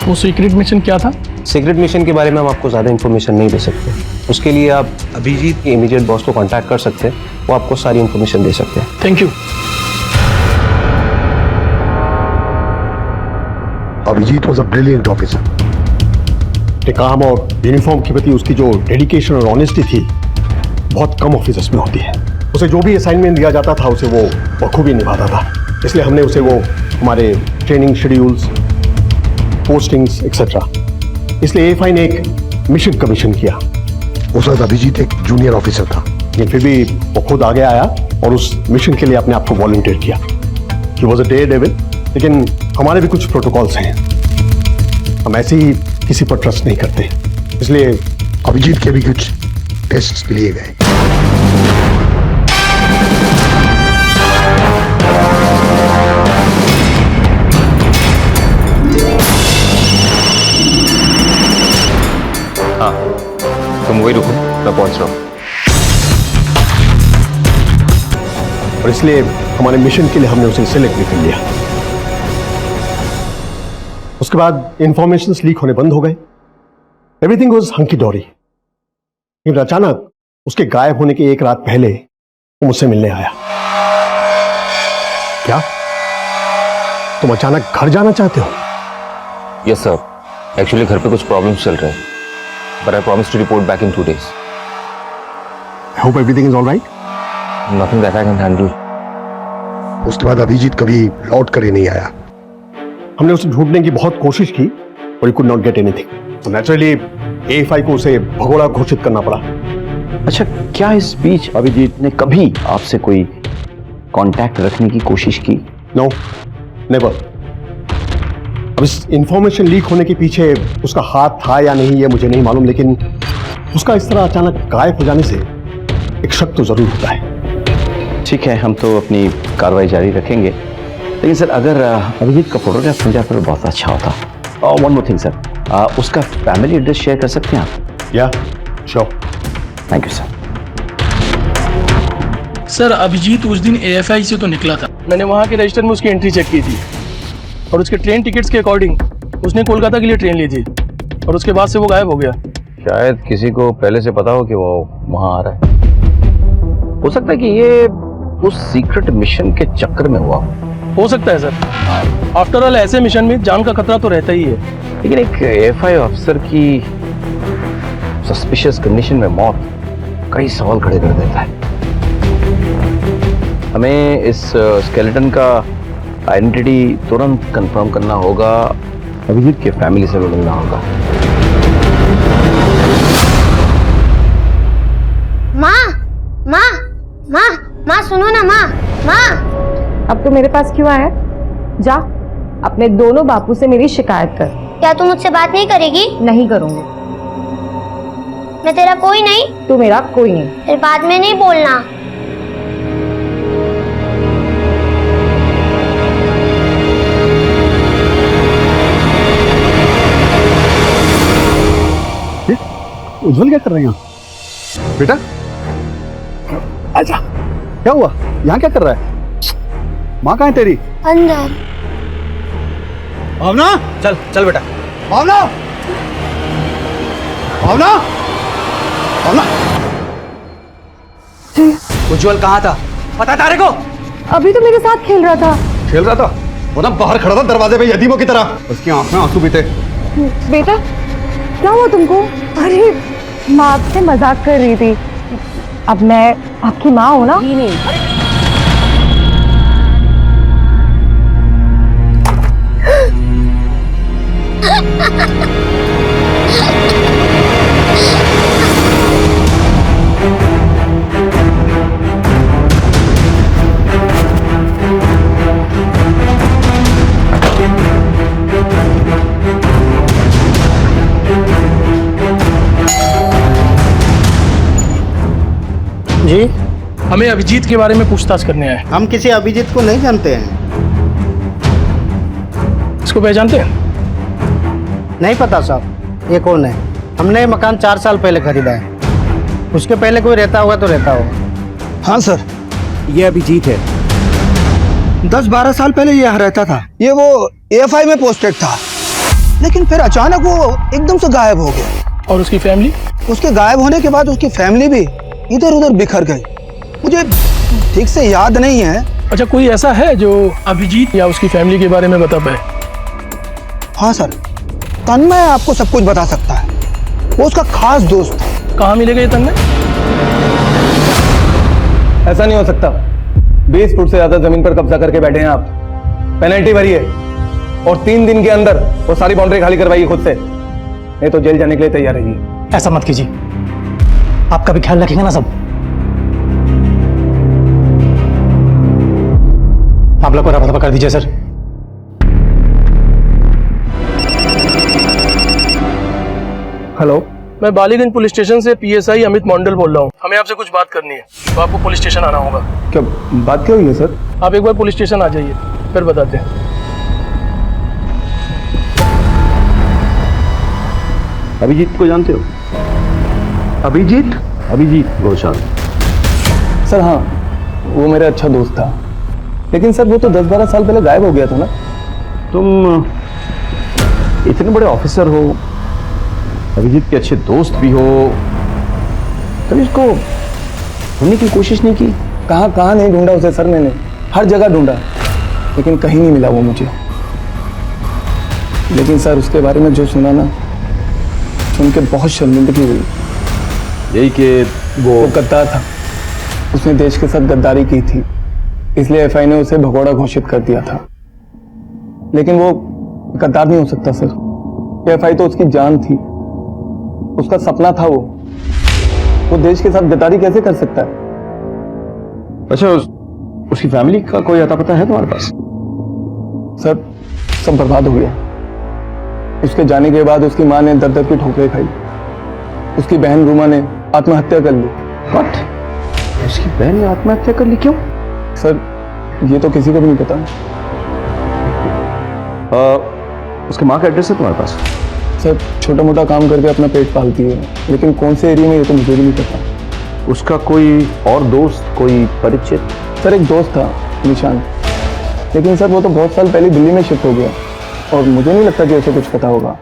वो सीक्रेट मिशन क्या था? सीक्रेट मिशन के बारे में हम आपको ज़्यादा इन्फॉर्मेशन नहीं दे सकते। उसके लिए आप अभिजीत के इमीडिएट बॉस को कांटेक्ट कर सकते हैं, वो आपको सारी इन्फॉर्मेशन दे सकते हैं। Thank you. Abhijit was a brilliant officer. काम और यूनिफॉर्म के प्रति उसकी जो डेडिकेशन और ऑनेस्टी थी बहुत कम ऑफिसर्स में होती है। उसे जो भी असाइनमेंट दिया जाता था उसे वो बखूबी निभाता था, इसलिए हमने उसे वो हमारे ट्रेनिंग शेड्यूल्स, पोस्टिंग्स एक्सेट्रा, इसलिए एएफआई ने एक मिशन कमीशन किया। उस वक्त अभिजीत एक जूनियर ऑफिसर था, लेकिन फिर भी वो खुद आगे आया और उस मिशन के लिए अपने आप को वॉलंटियर किया। ही वॉज अ डेयरडेविल, लेकिन हमारे भी कुछ प्रोटोकॉल्स हैं, हम ऐसे ही किसी पर ट्रस्ट नहीं करते, इसलिए अभिजीत के भी कुछ टेस्ट लिए गए। हाँ, तुम वही रुको, मैं पहुंच रहा हूँ। और इसलिए हमारे मिशन के लिए हमने उसे सिलेक्ट भी कर लिया। उसके बाद इंफॉर्मेशन लीक होने बंद हो गए, एवरीथिंग वाज हंकी डोरी। लेकिन अचानक उसके गायब होने के 1 रात पहले वो मुझसे मिलने आया। क्या तुम अचानक घर जाना चाहते हो? यस सर, एक्चुअली घर पे कुछ प्रॉब्लम्स चल रहे हैं, but I promise to report back in 2 days। I hope everything is alright. Nothing that I can handle. उसके बाद अभिजीत कभी लौट कर ही नहीं आया। हमने उसे ढूंढने की बहुत कोशिश की और he could not get anything. तो नेचुरली एएफआई को उसे भगोड़ा घोषित करना पड़ा। अच्छा, क्या इस बीच अभिजीत ने कभी आपसे कोई कांटेक्ट रखने की कोशिश की? No, never. अब इस इंफॉर्मेशन लीक होने के पीछे उसका हाथ था या नहीं ये मुझे नहीं मालूम, लेकिन उसका इस तरह अचानक गायब हो जाने से एक शक तो जरूर होता है। ठीक है, हम तो अपनी कार्रवाई जारी रखेंगे, लेकिन सर अगर अभिजीत का फोटोग्राफ मिल जाए तो बहुत अच्छा होता। और वन मोर थिंग सर, उसका फैमिली एड्रेस शेयर कर सकते हैं आप? या sure. Thank you sir. Sir Abhijit उस दिन एएफआई से तो निकला था, मैंने वहाँ के रजिस्टर में उसकी एंट्री चेक की थी और उसके ट्रेन टिकट्स के अकॉर्डिंग उसने कोलकाता के लिए ट्रेन ली थी और उसके बाद से वो गायब हो गया। शायद किसी को पहले से पता हो कि वो वहाँ आ रहा है। हो सकता है कि ये उस सीक्रेट मिशन के चक्कर में हुआ हो सकता है सर। आफ्टर ऑल ऐसे मिशन में जान का खतरा तो रहता ही है। लेकिन एक एएफआई ऑफिसर की सस्पिशियस कंडीशन में मौत कई सवाल खड़े कर देता है। हमें इस स्केलेटन का आइडेंटिटी तुरंत कंफर्म करना होगा, अभिजीत के फैमिली से भी मिलना होगा। माँ माँ माँ माँ सुनो ना माँ माँ। अब तो मेरे पास क्यों आया? जा अपने दोनों बापू से मेरी शिकायत कर। क्या तू मुझसे बात नहीं करेगी? नहीं करूंगी। मैं तेरा कोई नहीं? तू मेरा कोई नहीं। फिर बाद में नहीं बोलना। उज्जवल क्या कर रहे हैं बेटा? आजा। क्या हुआ? यहाँ क्या कर रहा है? माँ कहाँ है तेरी? अंदर। भावना, चल चल बेटा। भावना, भावना, भावना। उज्जवल कहाँ था? पता तारे को? अभी तो मेरे साथ खेल रहा था। खेल रहा था? वो ना बाहर खड़ा था दरवाजे पे यतीमों की तरह, उसकी आंख में आंसू भी थे। बेटा क्या हुआ तुमको? अरे माँ आपसे मजाक कर रही थी। अब मैं आपकी माँ हूँ ना? नहीं। जी, हमें अभिजीत के बारे में पूछताछ करने आए। हम किसी अभिजीत को नहीं जानते हैं। इसको पहचानते हैं? नहीं पता साहब ये कौन है। हमने ये मकान 4 साल पहले खरीदा है। उसके पहले कोई रहता होगा तो रहता होगा। हाँ सर, ये अभिजीत है। 10-12 साल पहले ये यहाँ रहता था। ये वो AFI में पोस्टेड था, लेकिन फिर अचानक वो एकदम से गायब हो गया। और उसकी फैमिली? उसके गायब होने के बाद उसकी फैमिली भी इधर उधर बिखर गई। मुझे ठीक से याद नहीं है। अच्छा, कोई ऐसा है जो अभिजीत या उसकी फैमिली के बारे में बता पाए? हाँ सर, तन्मय आपको सब कुछ बता सकता है। वो उसका खास दोस्त था। कहाँ मिलेगा ये तन्मय? ऐसा नहीं हो सकता। 20 फुट से ज्यादा जमीन पर कब्जा करके बैठे हैं आप। पेनल्टी भरिए और 3 दिन के अंदर वो सारी बाउंड्री खाली करवाइए खुद से, नहीं तो जेल जाने के लिए तैयार रहिए। ऐसा मत कीजिए, आपका भी ख्याल रखेंगे ना सब। आप लोग को रफा दफा कर दीजिए सर। हेलो, मैं बालीगंज पुलिस स्टेशन से PSI अमित मंडल बोल रहा हूँ। हमें आपसे कुछ बात करनी है, तो आपको पुलिस स्टेशन आना होगा। क्या बात क्या हुई है सर? आप एक बार पुलिस स्टेशन आ जाइए, फिर बताते हैं। अभिजीत को जानते हो? अभिजीत घोषाल। सर हाँ, वो मेरा अच्छा दोस्त था, लेकिन सर वो तो 10-12 साल पहले गायब हो गया था ना। तुम इतने बड़े ऑफिसर हो, अभिजीत के अच्छे दोस्त भी हो, कभी इसको ढूंढने की कोशिश नहीं की? कहाँ नहीं ढूंढा उसे सर, मैंने हर जगह ढूंढा, लेकिन कहीं नहीं मिला वो मुझे। लेकिन सर उसके बारे में जो सुना ना, सुन के बहुत शर्मिंदगी हुई। यही कि वो गद्दार था, उसने देश के साथ गद्दारी की थी, इसलिए FI ने उसे भगोड़ा घोषित कर दिया था। लेकिन वो गद्दार नहीं हो सकता सर। FI तो उसकी जान थी, उसका सपना था। वो देश के साथ गद्दारी कैसे कर सकता है? अच्छा, उसकी फैमिली का कोई अता पता है तुम्हारे पास? सर सब बर्बाद हो गया। उसके जाने के बाद उसकी माँ ने दर-दर की ठोकरें खाई। उसकी बहन रूमा ने आत्महत्या कर ली। What? उसकी बहन ने आत्महत्या कर ली? क्यों? सर ये तो किसी को भी नहीं पता। उसके माँ का एड्रेस है तुम्हारे पास? सर छोटा मोटा काम करके अपना पेट पालती है, लेकिन कौन से एरिया में ये तो मुझे भी नहीं पता। उसका कोई और दोस्त, कोई परिचित? सर एक दोस्त था निशान, लेकिन सर वो तो बहुत साल पहले दिल्ली में शिफ्ट हो गया और मुझे नहीं लगता कि उसे कुछ पता होगा।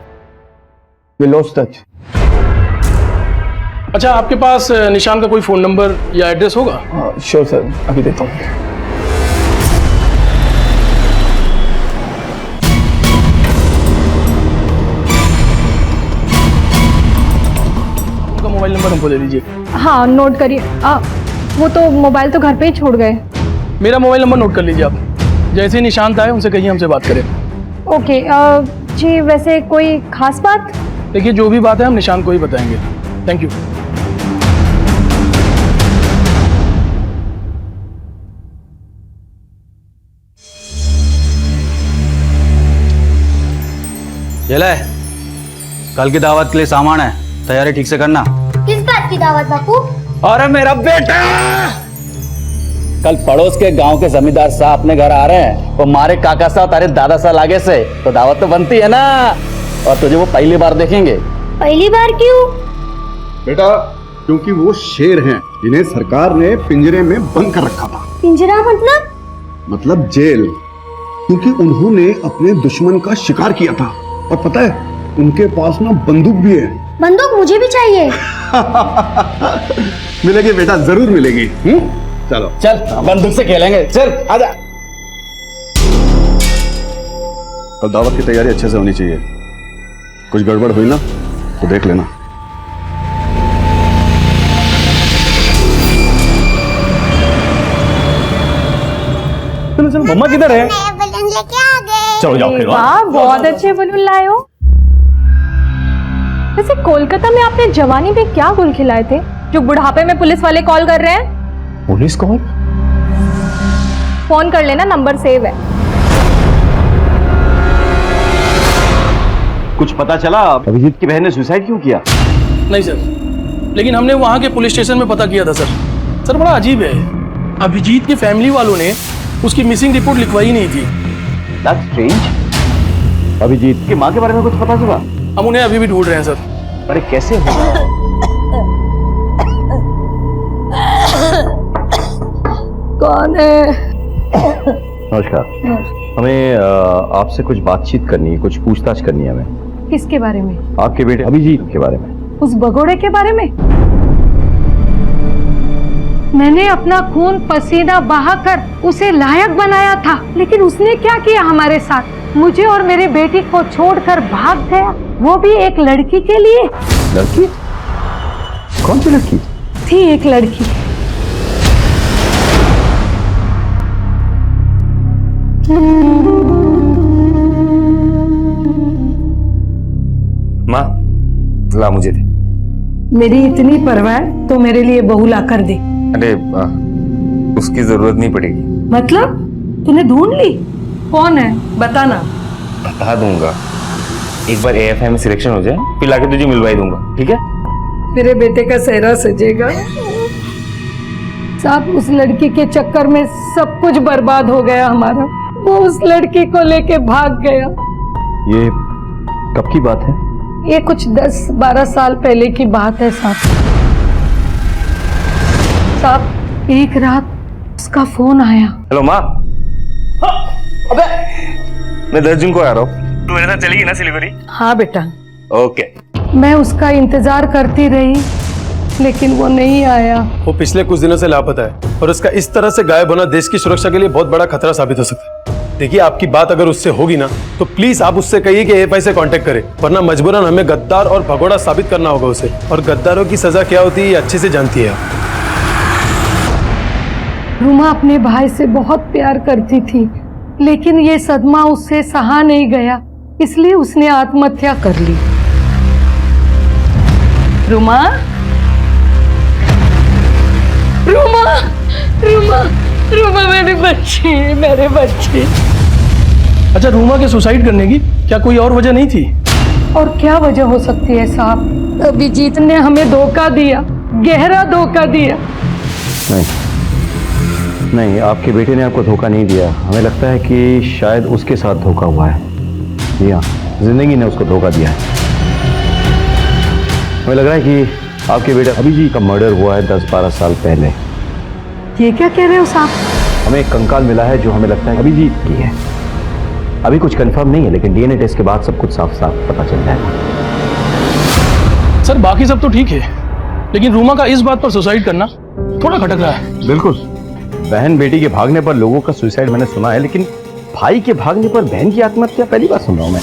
We lost touch. अच्छा, आपके पास निशान का कोई फोन नंबर या एड्रेस होगा? हाँ श्योर सर, अभी देता हूँ। उनका मोबाइल नंबर हमको दे दीजिए। हाँ नोट करिए। वो तो मोबाइल तो घर पे ही छोड़ गए। मेरा मोबाइल नंबर नोट कर लीजिए आप। जैसे ही निशांत आए उनसे कहिए हमसे बात करें। ओके। जी वैसे कोई खास बात? देखिए जो भी बात है हम निशांत को ही बताएंगे। Thank you. ये ले, कल की दावत के लिए सामान है, तैयारी ठीक से करना। किस बात की दावत बापू? अरे मेरा बेटा, कल पड़ोस के गांव के जमींदार साहब अपने घर आ रहे हैं। वो मारे काका साहब तारे दादा साहब आगे से, तो दावत तो बनती है ना। और तुझे वो पहली बार देखेंगे। पहली बार क्यों? बेटा, क्योंकि वो शेर हैं जिन्हें सरकार ने पिंजरे में बंद कर रखा था। पिंजरा मतलब जेल, क्योंकि उन्होंने अपने दुश्मन का शिकार किया था। और पता है, उनके पास ना बंदूक भी है। बंदूक मुझे भी चाहिए। मिलेगी बेटा, जरूर मिलेगी। चलो चल बंदूक से खेलेंगे, चल आजा। कल दावत की तैयारी अच्छे से होनी चाहिए। कुछ गड़बड़ हुई ना तो देख लेना। चलो मम्मा किधर है? चलो जाओ खेलो। वाह बहुत अच्छे बलून लाए हो। वैसे कोलकाता में आपने जवानी में क्या गुल खिलाए थे जो बुढ़ापे में पुलिस वाले कॉल कर रहे हैं? Police call? फोन कर लेना, नंबर सेव है। कुछ पता चला अभिजीत की बहन ने सुसाइड क्यों किया? नहीं सर, लेकिन हमने वहां के पुलिस स्टेशन में पता किया था सर। सर बड़ा अजीब है, अभिजीत की फैमिली वालों ने उसकी मिसिंग रिपोर्ट लिखवाई नहीं थी। That's strange। अभिजीत की माँ के बारे में कुछ पता चला? हम उन्हें अभी भी ढूंढ रहे हैं सर। अरे कैसे होगा? कौन है? नमस्कार। हमें आपसे कुछ बातचीत करनी है, कुछ पूछताछ करनी है हमें। किसके बारे में? आपके बेटे अभिजीत के बारे में। उस भगोड़े के बारे में? मैंने अपना खून पसीना बहाकर उसे लायक बनाया था, लेकिन उसने क्या किया हमारे साथ? मुझे और मेरे बेटी को छोड़कर भाग गया, वो भी एक लड़की के लिए। लड़की? कौन सी लड़की? थी एक लड़की। माँ, ला मुझे दे। मेरी इतनी परवाह है तो मेरे लिए बहू ला कर दे। अरे उसकी जरूरत नहीं पड़ेगी। मतलब तूने ढूंढ ली? कौन है बताना। बता दूंगा, एक बार AFI में सिलेक्शन हो जाए फिर लाके तुझे मिलवाई दूंगा, ठीक है? मेरे बेटे का सेहरा सजेगा। साहब, उस लड़की के चक्कर में सब कुछ बर्बाद हो गया हमारा। वो उस लड़की को लेके भाग गया। ये कब की बात है? ये कुछ 10-12 साल पहले की बात है साहब। साहब, एक रात उसका फोन आया। हेलो माँ। अबे मैं 10 जून को आ रहा हूँ, तू मेरे साथ चलेगी ना सिलीगुड़ी? हाँ बेटा। ओके। मैं उसका इंतजार करती रही लेकिन वो नहीं आया। वो पिछले कुछ दिनों से लापता है और उसका इस तरह से गायब होना देश की सुरक्षा के लिए बहुत बड़ा खतरा साबित हो सकता है। देखिए, आपकी बात अगर उससे होगी ना तो प्लीज आप उससे कहिए कि AFI से कांटेक्ट करे, वरना मजबूरन हमें गद्दार और भगोड़ा साबित करना होगा उसे। और गद्दारों की सजा क्या होती है ये अच्छे से जानती है आप। रूमा अपने भाई से बहुत प्यार करती थी, लेकिन ये सदमा उससे सहा नहीं गया, इसलिए उसने आत्महत्या कर ली। रूमा, रूमा, रूमा, रूमा, मेरे बच्चे। अच्छा, रूमा के सुसाइड करने की क्या कोई और वजह नहीं थी? और क्या वजह हो सकती है साहब? अभिजीत ने हमें धोखा दिया, गहरा धोखा दिया। नहीं, आपके बेटे ने आपको धोखा नहीं दिया। हमें लगता है कि शायद उसके साथ धोखा हुआ है। जी हाँ, जिंदगी ने उसको धोखा दिया है। हमें लग रहा है कि आपके बेटे अभिजीत का मर्डर हुआ है 10-12 साल पहले। ये क्या कह रहे हो साहब? हमें एक कंकाल मिला है जो हमें लगता है अभिजीत की है। अभी कुछ कंफर्म नहीं है, लेकिन DNA टेस्ट के बाद सब कुछ साफ साफ पता चल जाएगा। सर, बाकी सब तो ठीक है, लेकिन रूमा का इस बात पर सुसाइड करना थोड़ा खटक रहा है। बिल्कुल। बहन बेटी के भागने पर लोगों का सुसाइड मैंने सुना है, लेकिन भाई के भागने पर बहन की आत्महत्या पहली बार सुन रहा हूं मैं।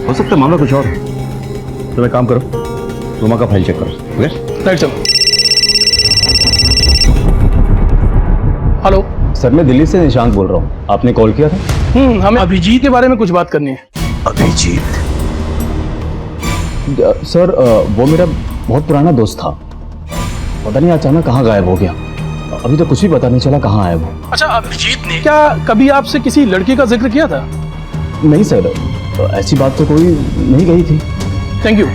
हो सकता है मामला कुछ और है। तो मैं काम करो, रूमा का फाइल चेक करो। Okay right sir. Hello sir, मैं दिल्ली से निशांत बोल रहा हूँ। आपने कॉल किया था? हमें अभिजीत के बारे में कुछ बात करनी है। अभिजीत? सर, वो मेरा बहुत पुराना दोस्त था। पता नहीं अचानक कहाँ गायब हो गया। अभी तो कुछ भी पता नहीं चला कहाँ है वो। अच्छा, अभिजीत ने क्या कभी आपसे किसी लड़की का जिक्र किया था? नहीं सर, ऐसी बात तो कोई नहीं कही थी। Thank you.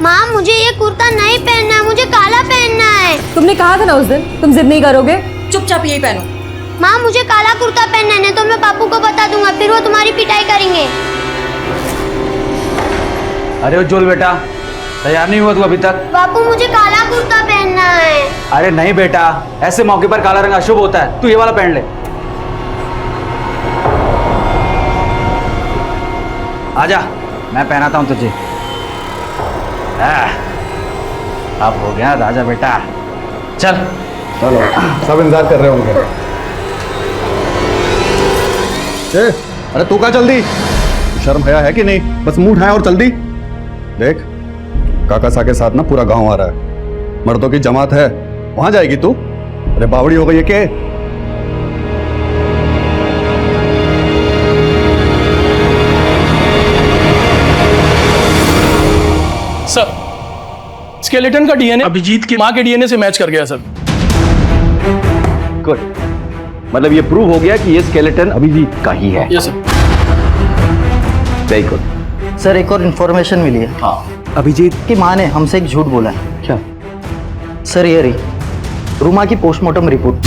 माँ, मुझे ये कुर्ता नहीं पहनना है, मुझे काला पहनना है। तुमने कहा था ना उस दिन तुम जिद नहीं करोगे, चुपचाप यही पहनो। माँ, मुझे काला कुर्ता पहनना है, नहीं तो मैं पापू को बता दूंगा, फिर वो तुम्हारी पिटाई करेंगे। अरे उज्जवल बेटा, तैयार नहीं हुआ तू अभी तक? पापू, मुझे काला कुर्ता पहनना है। अरे नहीं बेटा, ऐसे मौके पर काला रंग अशुभ होता है। तू ये वाला पहन ले। आजा, मैं पहनाता हूँ तुझे। अब हो गया राजा बेटा, चल। चलो, सब इंतजार कर रहे होंगे। अरे तू कहाँ जल्दी? शर्म हया है कि नहीं? बस मुंह उठाया और चल दी। देख, काका सा के साथ ना पूरा गांव आ रहा है, मर्दों की जमात है, वहां जाएगी तू? अरे बावड़ी हो गई है के? सर, स्केलेटन का DNA अभिजीत की मां के DNA से मैच कर गया सर। गुड, मतलब ये प्रूव हो गया कि ये स्केलेटन अभिजीत का ही है। Yes sir. Very good. Sir, एक और इन्फॉर्मेशन मिली है। हाँ। अभिजीत की माँ ने हमसे एक झूठ बोला है। क्या? सर, ये रही रूमा की पोस्टमार्टम रिपोर्ट।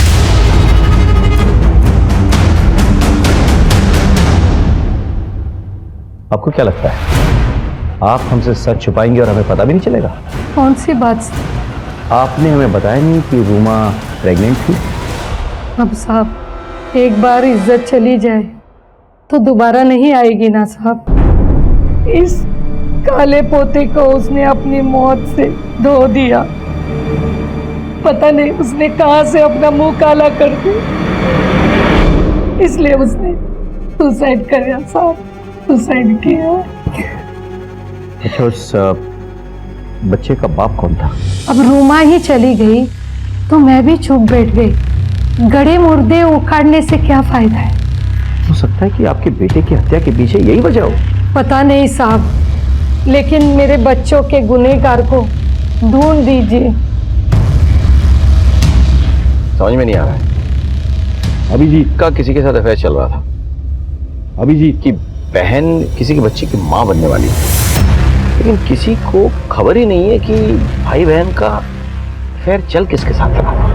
आपको क्या लगता है आप हमसे सच छुपाएंगे और हमें पता भी नहीं चलेगा? कौन सी बात? आपने हमें बताया नहीं कि रूमा प्रेग्नेंट थी। अब साहब, एक बार इज्जत चली जाए तो दोबारा नहीं आएगी ना साहब। इस काले पोते को उसने अपनी मौत से धो दिया। पता नहीं उसने कहां से अपना मुंह काला कर दिया, इसलिए उसने सुसाइड किया साहब, सुसाइड किया। अच्छा, उस बच्चे का बाप कौन था? अब रूमा ही चली गई तो मैं भी चुप बैठ गई। गड़े मुर्दे उखाड़ने से क्या फायदा है? हो सकता है कि आपके बेटे की हत्या के पीछे यही वजह हो। पता नहीं साहब, लेकिन मेरे बच्चों के गुनहगार को ढूंढ दीजिए। समझ में नहीं आ रहा है। अभिजीत का किसी के साथ अफेयर चल रहा था। अभिजीत की बहन किसी के बच्चे की मां बनने वाली है, लेकिन किसी को खबर ही नहीं है कि भाई बहन का अफेयर चल किसके साथ रहा था।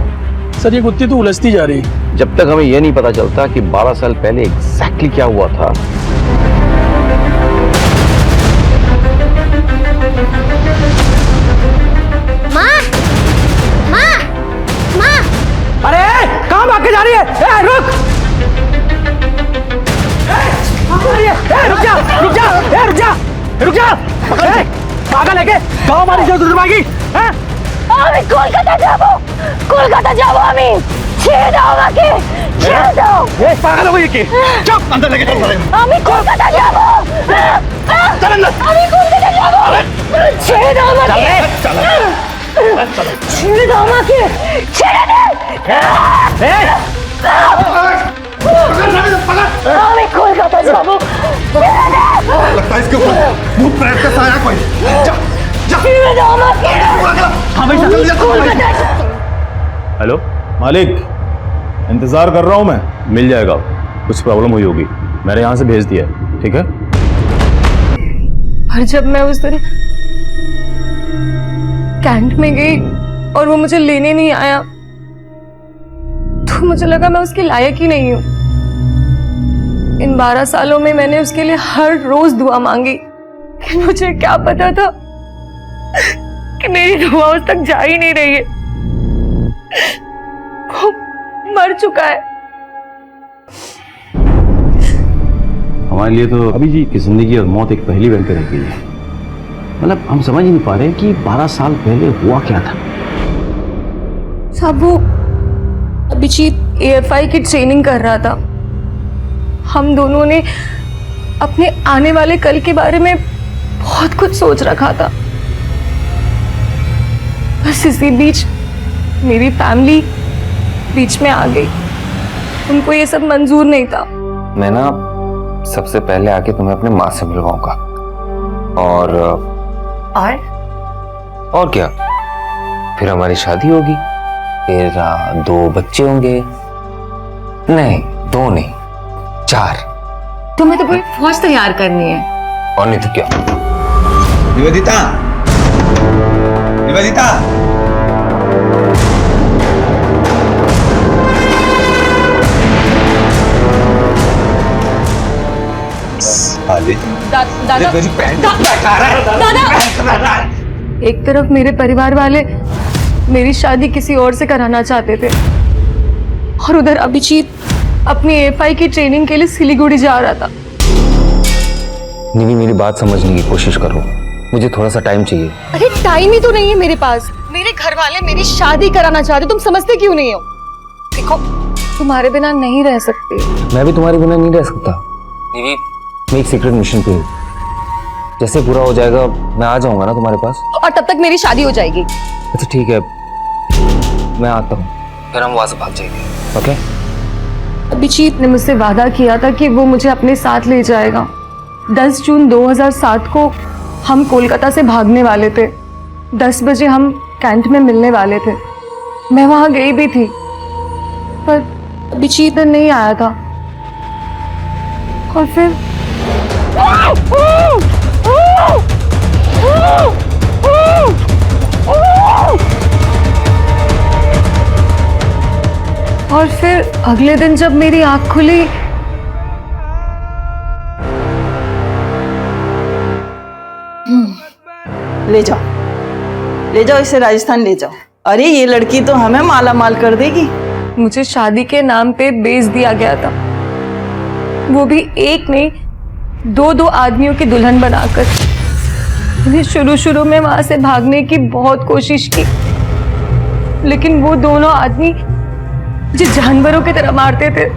सर, ये गुत्थी तो उलझती जा रही है। जब तक हमें यह नहीं पता चलता कि 12 साल पहले एग्जैक्टली क्या हुआ था, माँ, माँ, माँ। अरे कहाँ भाग के जा रही है? ए, रुक! रुक जा, रुक जा, रुक जा, रुक जा! पागल है के? गाँव हमारी जो दुर्भागी है? আমি কলকাতা যাব, কলকাতা যাব আমি। ছেড়ে দাও আমাকে, ছেড়ে দাও। पागल हो गई कि? चुप, अंदर लेके चल रहे हैं। আমি কলকাতা যাব। चल अंदर। আমি কলকাতা যাব। ছেড়ে দাও আমাকে। ছেড়ে দাও আমাকে, ছেড়ে দে। আমি কলকাতা যাব। लगता है इसके ऊपर भूत प्रेत का साया कोई। जा, जा। ছেড়ে দাও আমাকে। हमेशा जल्दी जा। हेलो मालिक, इंतजार कर रहा हूं मैं। मिल जाएगा, कुछ प्रॉब्लम हुई होगी, मैंने यहां से भेज दिया है। ठीक है? और जब मैं उस दिन कैंट में गई और वो मुझे लेने नहीं आया तो मुझे लगा मैं उसके लायक ही नहीं हूं। इन 12 सालों में मैंने उसके लिए हर रोज दुआ मांगी, कि मुझे क्या पता था कि मेरी दुआ उस तक जा ही नहीं रही है। वो मर चुका है। हमारे लिए तो अभिजीत की जिंदगी और मौत एक पहेली बनकर रह गई है। मतलब हम समझ ही नहीं पा रहे कि 12 साल पहले हुआ क्या था। साहब, वो अभिजीत AFI की ट्रेनिंग कर रहा था। हम दोनों ने अपने आने वाले कल के बारे में बहुत कुछ सोच रखा था। बस इसी बीच मेरी फैमिली बीच में आ गई। उनको ये सब मंजूर नहीं था। मैं ना सबसे पहले आके तुम्हें अपने माँ से मिलवाऊंगा और क्या, फिर हमारी शादी होगी, फिर 2 बच्चे होंगे। नहीं, 2 नहीं, 4। तुम्हें तो पूरी फौज तैयार करनी है। और नहीं तो क्या। निवेदिता, निवेदिता। दादा, एक तरफ मेरे परिवार वाले मेरी शादी किसी और से कराना चाहते थे और उधर अभिजीत अपनी AFI की ट्रेनिंग के लिए सिलीगुड़ी जा रहा था। निवी, मेरी बात समझने की कोशिश करो, मुझे थोड़ा सा टाइम चाहिए। अरे टाइम ही तो नहीं है मेरे पास। मेरे घर वाले मेरी शादी कराना चाहते, तुम समझते क्यों नहीं हो? देखो, तुम्हारे बिना नहीं रह सकती। मैं भी तुम्हारे बिना नहीं रह सकता। निवी, मैं एक सीक्रेट मिशन पे हूँ, जैसे पूरा हो जाएगा मैं आ जाऊंगा ना तुम्हारे पास, और तब तक मेरी शादी हो जाएगी। अच्छा ठीक है, मैं आता हूँ, फिर हम वहां से भाग जाएंगे। ओके? अभिजीत ने मुझसे वादा किया था कि वो मुझे अपने साथ ले जाएगा। 10 जून 2007 को हम कोलकाता से भागने वाले थे। 10 बजे हम कैंट में मिलने वाले थे। मैं वहां गई भी थी, पर अभिजीत नहीं आया था। और फिर और फिर अगले दिन जब मेरी आंख खुली, ले जाओ इसे राजस्थान ले जाओ। अरे ये लड़की तो हमें माला माल कर देगी। मुझे शादी के नाम पे बेच दिया गया था, वो भी एक ने दो आदमियों की दुल्हन बनाकर। मैंने शुरू में वहां से भागने की बहुत कोशिश की, लेकिन वो दोनों आदमी मुझे जानवरों की तरह मारते थे।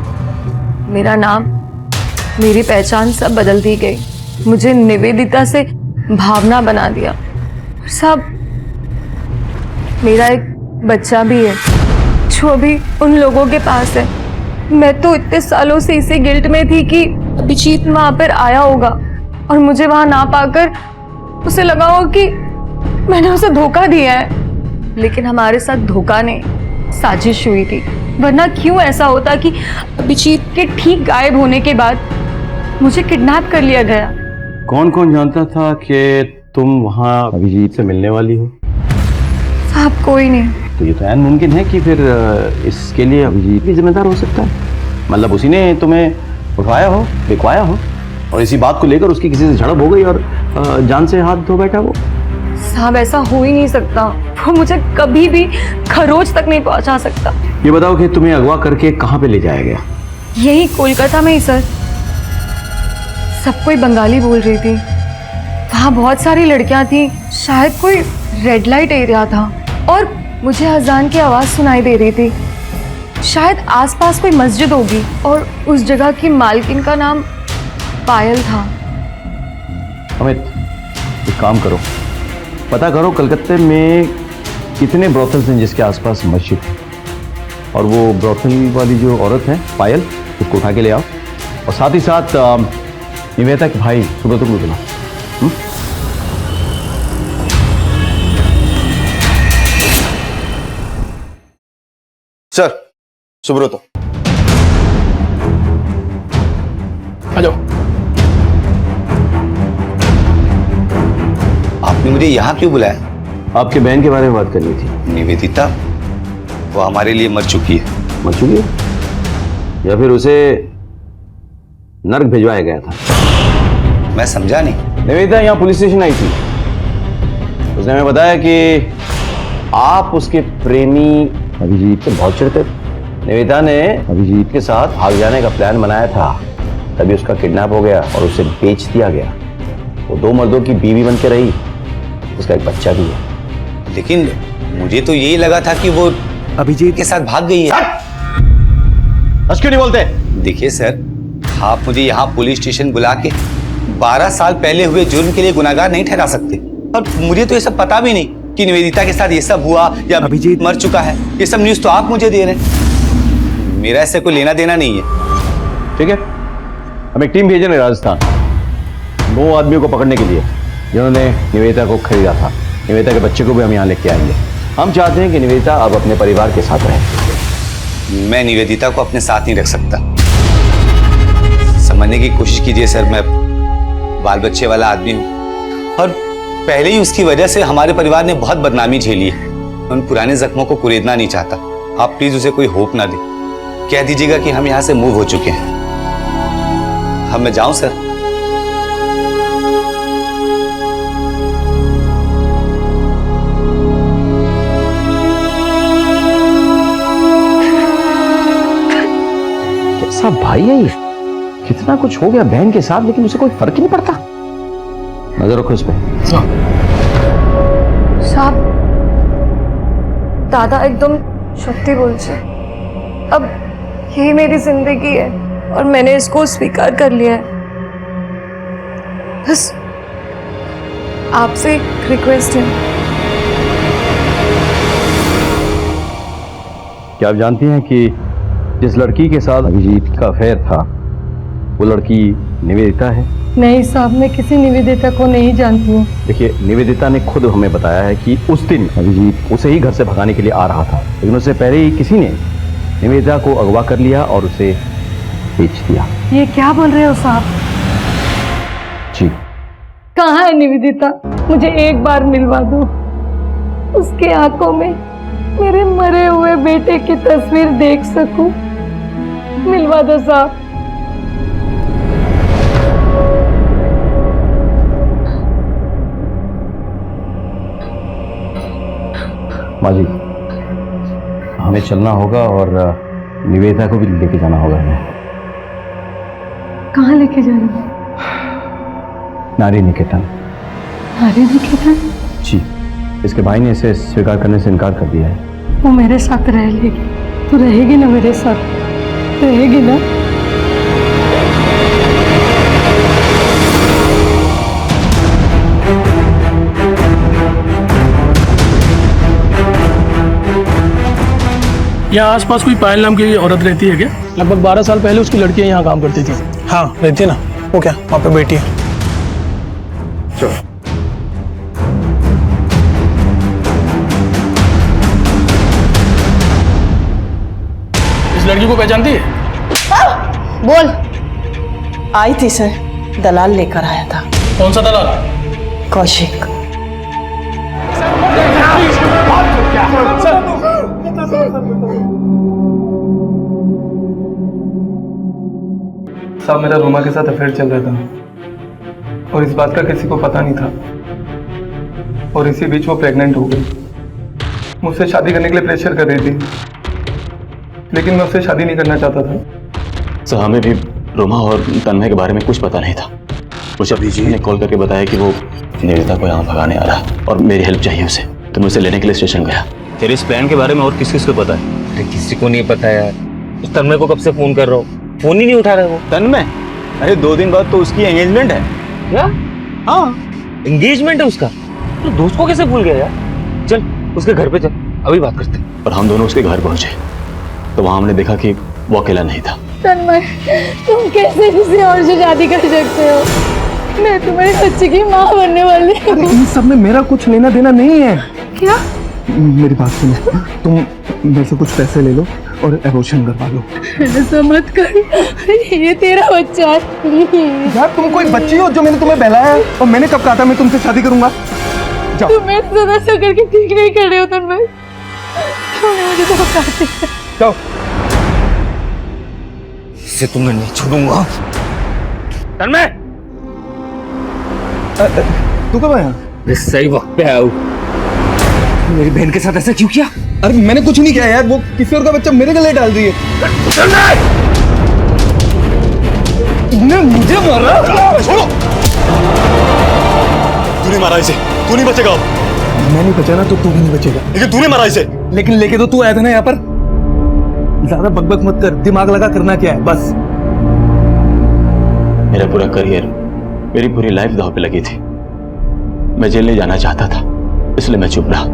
मेरा नाम, मेरी पहचान सब बदल दी गई। मुझे निवेदिता से भावना बना दिया। सब, मेरा एक बच्चा भी है जो अभी उन लोगों के पास है। मैं तो इतने सालों से इसी गिल्ट में थी कि अभिजीत वहां पर आया होगा और मुझे वहां ना पाकर उसे लगा हो कि मैंने उसे धोखा दिया है। लेकिन हमारे साथ धोखा नहीं, साजिश हुई थी। वरना क्यों ऐसा होता कि अभिजीत के ठीक गायब होने के बाद मुझे किडनैप कर लिया गया। कौन कौन जानता था कि तुम वहाँ अभिजीत से मिलने वाली हो? साहब कोई नहीं। तो ये तो ऐन मुमकिन है कि फिर इसके लिए अभिजीत भी जिम्मेदार हो सकता है। मतलब उसी ने तुम्हें उठाया हो, बिकवाया हो और इसी बात को लेकर उसकी किसी से झड़प हो गई और जान से हाथ धो बैठा वो। साहब ऐसा हो ही नहीं सकता। वो मुझे कभी भी खरोच तक नहीं पहुंचा सकता। ये बताओ कि तुम्हें अगवा करके कहाँ पे ले जाया गया? यही कोलकाता में ही सर। सब कोई बंगाली बोल रही थी। वहाँ बहुत सारी लड़कियां थी। शायद कोई रेड लाइट एरिया था और मुझे अजान की आवाज सुनाई दे रही थी। शायद आसपास कोई मस्जिद होगी और उस जगह की मालकिन का नाम पायल था। अमित, एक काम करो, पता करो कलकत्ते में कितने ब्रोथल्स हैं जिसके आसपास मस्जिद है, और वो ब्रोथल वाली जो औरत है पायल, उसको उठा के ले आओ। और साथ ही साथ निवेदिता के भाई सुब्रत को बुलाओ। सर, सुब्रतो। आ जाओ। आपने मुझे यहाँ क्यों बुलाया? आपके बहन के बारे में बात करनी थी। निवेदिता, वो हमारे लिए मर चुकी है। मर चुकी है या फिर उसे नर्क भिजवाया गया था? मैं समझा नहीं। निवेदिता यहाँ पुलिस स्टेशन आई थी। उसने हमें बताया कि आप उसके प्रेमी अभिजीत से बहुत चिढ़ते थे। निवेदिता ने अभिजीत के साथ भाग जाने का प्लान बनाया था, तभी उसका किडनैप हो गया और उसे बेच दिया गया। वो 2 मर्दों की बीवी बन के रही, उसका एक बच्चा भी है। लेकिन मुझे तो यही लगा था कि वो अभिजीत के साथ भाग गई है। बस क्यों नहीं बोलते? देखिए सर, आप मुझे यहाँ पुलिस स्टेशन बुला के 12 साल पहले हुए जुर्म के लिए गुनाहगार नहीं ठहरा सकते। और मुझे तो ये सब पता भी नहीं कि निवेदिता के साथ ये सब हुआ या अभिजीत मर चुका है। ये सब न्यूज़ तो आप मुझे दे रहे हैं। मेरा इससे कोई लेना देना नहीं है। ठीक है, हम एक टीम भेजे राजस्थान 2 आदमियों को पकड़ने के लिए जिन्होंने निवेदिता को खरीदा था। निवेदिता के बच्चे को भी हम यहाँ लेके आएंगे। हम चाहते हैं कि निवेदिता अब अपने परिवार के साथ रहे। मैं निवेदिता को अपने साथ नहीं रख सकता। समझने की कोशिश कीजिए सर, मैं बाल बच्चे वाला आदमी हूँ और पहले ही उसकी वजह से हमारे परिवार ने बहुत बदनामी झेली है। उन पुराने जख्मों को कुरेदना नहीं चाहता। आप प्लीज उसे कोई होप ना दे। कह दीजिएगा कि हम यहाँ से मूव हो चुके हैं। अब मैं जाऊं सर? कैसा भाई है ये? कितना कुछ हो गया बहन के साथ, लेकिन उसे कोई फर्क ही नहीं पड़ता। नजर रखो इस पे। साहब, दादा एकदम सत्य बोलছে। अब यही मेरी जिंदगी है और मैंने इसको स्वीकार कर लिया है। बस आपसे एक रिक्वेस्ट है। क्या आप जानती हैं कि जिस लड़की के साथ अभिजीत का अफेयर था वो लड़की निवेदिता है? नहीं साहब, मैं किसी निवेदिता को नहीं जानती हूँ। देखिए, निवेदिता ने खुद हमें बताया है कि उस दिन अभिजीत उसे ही घर से भगाने के लिए आ रहा था, लेकिन उससे पहले ही किसी ने निवेदिता को अगवा कर लिया और उसे बेच दिया। ये क्या बोल रहे हो साहब? जी। कहाँ है निवेदिता? मुझे एक बार मिलवा दो। उसके आंखों में मेरे मरे हुए बेटे की तस्वीर देख सकूं। मिलवा दो साहब। माँ जी, हमें चलना होगा और निवेदिता को भी लेके जाना होगा हमें। कहाँ लेके जा रहे हो? नारी निकेतन। नारी निकेतन? जी, इसके भाई ने इसे स्वीकार करने से इनकार कर दिया है। वो मेरे साथ रह लेगी। तू रहेगी ना मेरे साथ? रहेगी ना? यहाँ आसपास कोई पायल नाम की औरत रहती है क्या? लगभग 12 साल पहले उसकी लड़कियां यहाँ काम करती थी। हाँ रहती है ना। वो क्या वहाँ पे बेटी है। चलो। इस लड़की को पहचानती है? बोल। आई थी सर, दलाल लेकर आया था। कौन सा दलाल? कौशिक। साहब मेरा रोमा के साथ अफेयर चल रहा था और इस बात का किसी को पता नहीं था और इसी बीच वो प्रेग्नेंट हो गई। मुझसे शादी करने के लिए प्रेशर कर रही थी, लेकिन मैं उससे शादी नहीं करना चाहता था। सर हमें भी रोमा और तन्मय के बारे में कुछ पता नहीं था। मुझे अभिजीत ने कॉल करके बताया कि वो निवेदिता को यहाँ भगाने आ रहा है और मेरी हेल्प चाहिए उसे, तो मैं उसे लेने के लिए स्टेशन गया। तेरे इस प्लान के बारे में और किस किस को पता है? अरे किसी को नहीं पता यार। उस तन्मय को कब से फोन कर रहा हूँ, फोन ही नहीं उठा रहा है वो। तन्मय? अरे 2 दिन बाद तो उसकी एंगेजमेंट है। क्या? हाँ एंगेजमेंट है उसका? तो दोस्त को कैसे भूल गया यार? चल उसके घर पे चल, अभी बात करते हैं। और हम दोनों उसके घर पहुंचे तो वहां हमने देखा कि वो अकेला नहीं था। तन्मय, तुम कैसे किसी और से शादी कर सकते हो? मैं तुम्हारे बच्चे की माँ बनने वाली हूँ। इन सब में मेरा कुछ लेना देना नहीं है। क्या? मेरी बात सुनो, तुम मेरे से कुछ पैसे ले लो और एबॉर्शन करवा लो। ऐसा मत कर, ये तेरा बच्चा है, प्लीज। यार तुम कोई बच्ची हो जो मैंने तुम्हें बहलाया है? और मैंने कब कहा था मैं तुमसे शादी करूंगा? जाओ। तुम मेरे साथ ऐसा करके ठीक नहीं कर रहे हो तन्मय। तुमने मुझे तो बताते हैं। जाओ। इसे तुम्हें नहीं छोड़ूंगा। तन्मय! तू कब आया? मैं सही वक्त पे आया हूँ। मेरी बहन के साथ ऐसा क्यों किया? अरे मैंने कुछ नहीं किया यार, वो किसी और का बच्चा मेरे गले डाल दिए। तुमने मुझे मारा? छोड़ो। तूने मारा इसे, तू नहीं बचेगा। मैं नहीं बचा ना तो तू भी नहीं बचेगा। लेकिन तूने मारा इसे। लेकिन लेके तो तू आया था ना यहाँ पर। ज्यादा बकबक मत कर, दिमाग लगा करना क्या है बस। मेरा पूरा करियर, मेरी पूरी लाइफ दांव पे लगी थी। मैं जेल नहीं जाना चाहता था, इसलिए मैं चुप रहा।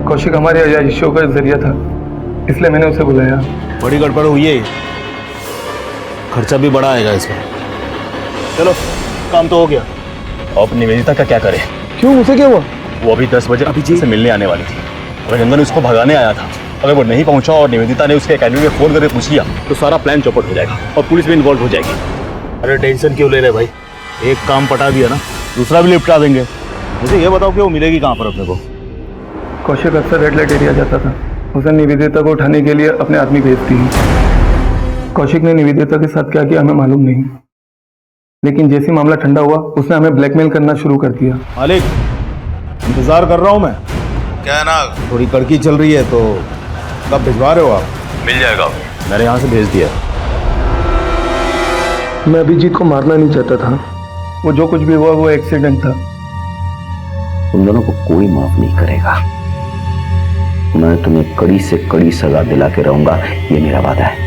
कौशिक हमारे अयाशियों का जरिया था, इसलिए मैंने उसे बुलाया। बड़ी गड़बड़ हुई है, खर्चा भी बड़ा आएगा इसमें। चलो काम तो हो गया। अब निवेदिता का क्या करें? क्यों, उसे क्या हुआ? वो अभी 10 बजे अभिजीत से मिलने आने वाली थी। रविंदर उसको भगाने आया था। अगर वो नहीं पहुंचा और निवेदिता ने उसके अकेडमी में फोन करके पूछ लिया तो सारा प्लान चौपट हो जाएगा और पुलिस भी इन्वॉल्व हो जाएगी। अरे टेंशन क्यों ले रहे भाई, एक काम पटा दिया ना, दूसरा भी निपटा देंगे। मुझे ये बताओ कि वो मिलेगी कहाँ पर अपने को? कौशिक अक्सर रेड लाइट एरिया जाता था। उसे निवेदिता को उठाने के लिए अपने आदमी भेजती है। कौशिक ने निवेदिता के साथ क्या किया हमें मालूम नहीं, लेकिन जैसे मामला ठंडा हुआ उसने हमें ब्लैकमेल करना शुरू कर दिया। मालिक इंतजार कर रहा हूँ मैं। क्या है ना, थोड़ी कड़की चल रही है, तो कब भिजवा रहे हो आप? मिल जाएगा, मैंने यहाँ से भेज दिया। मैं अभिजीत को मारना नहीं चाहता था, वो जो कुछ भी हुआ वो एक्सीडेंट था। तुम दोनों को कोई माफ नहीं करेगा। मैं तुम्हें कड़ी से कड़ी सजा दिला के रहूंगा, ये मेरा वादा है।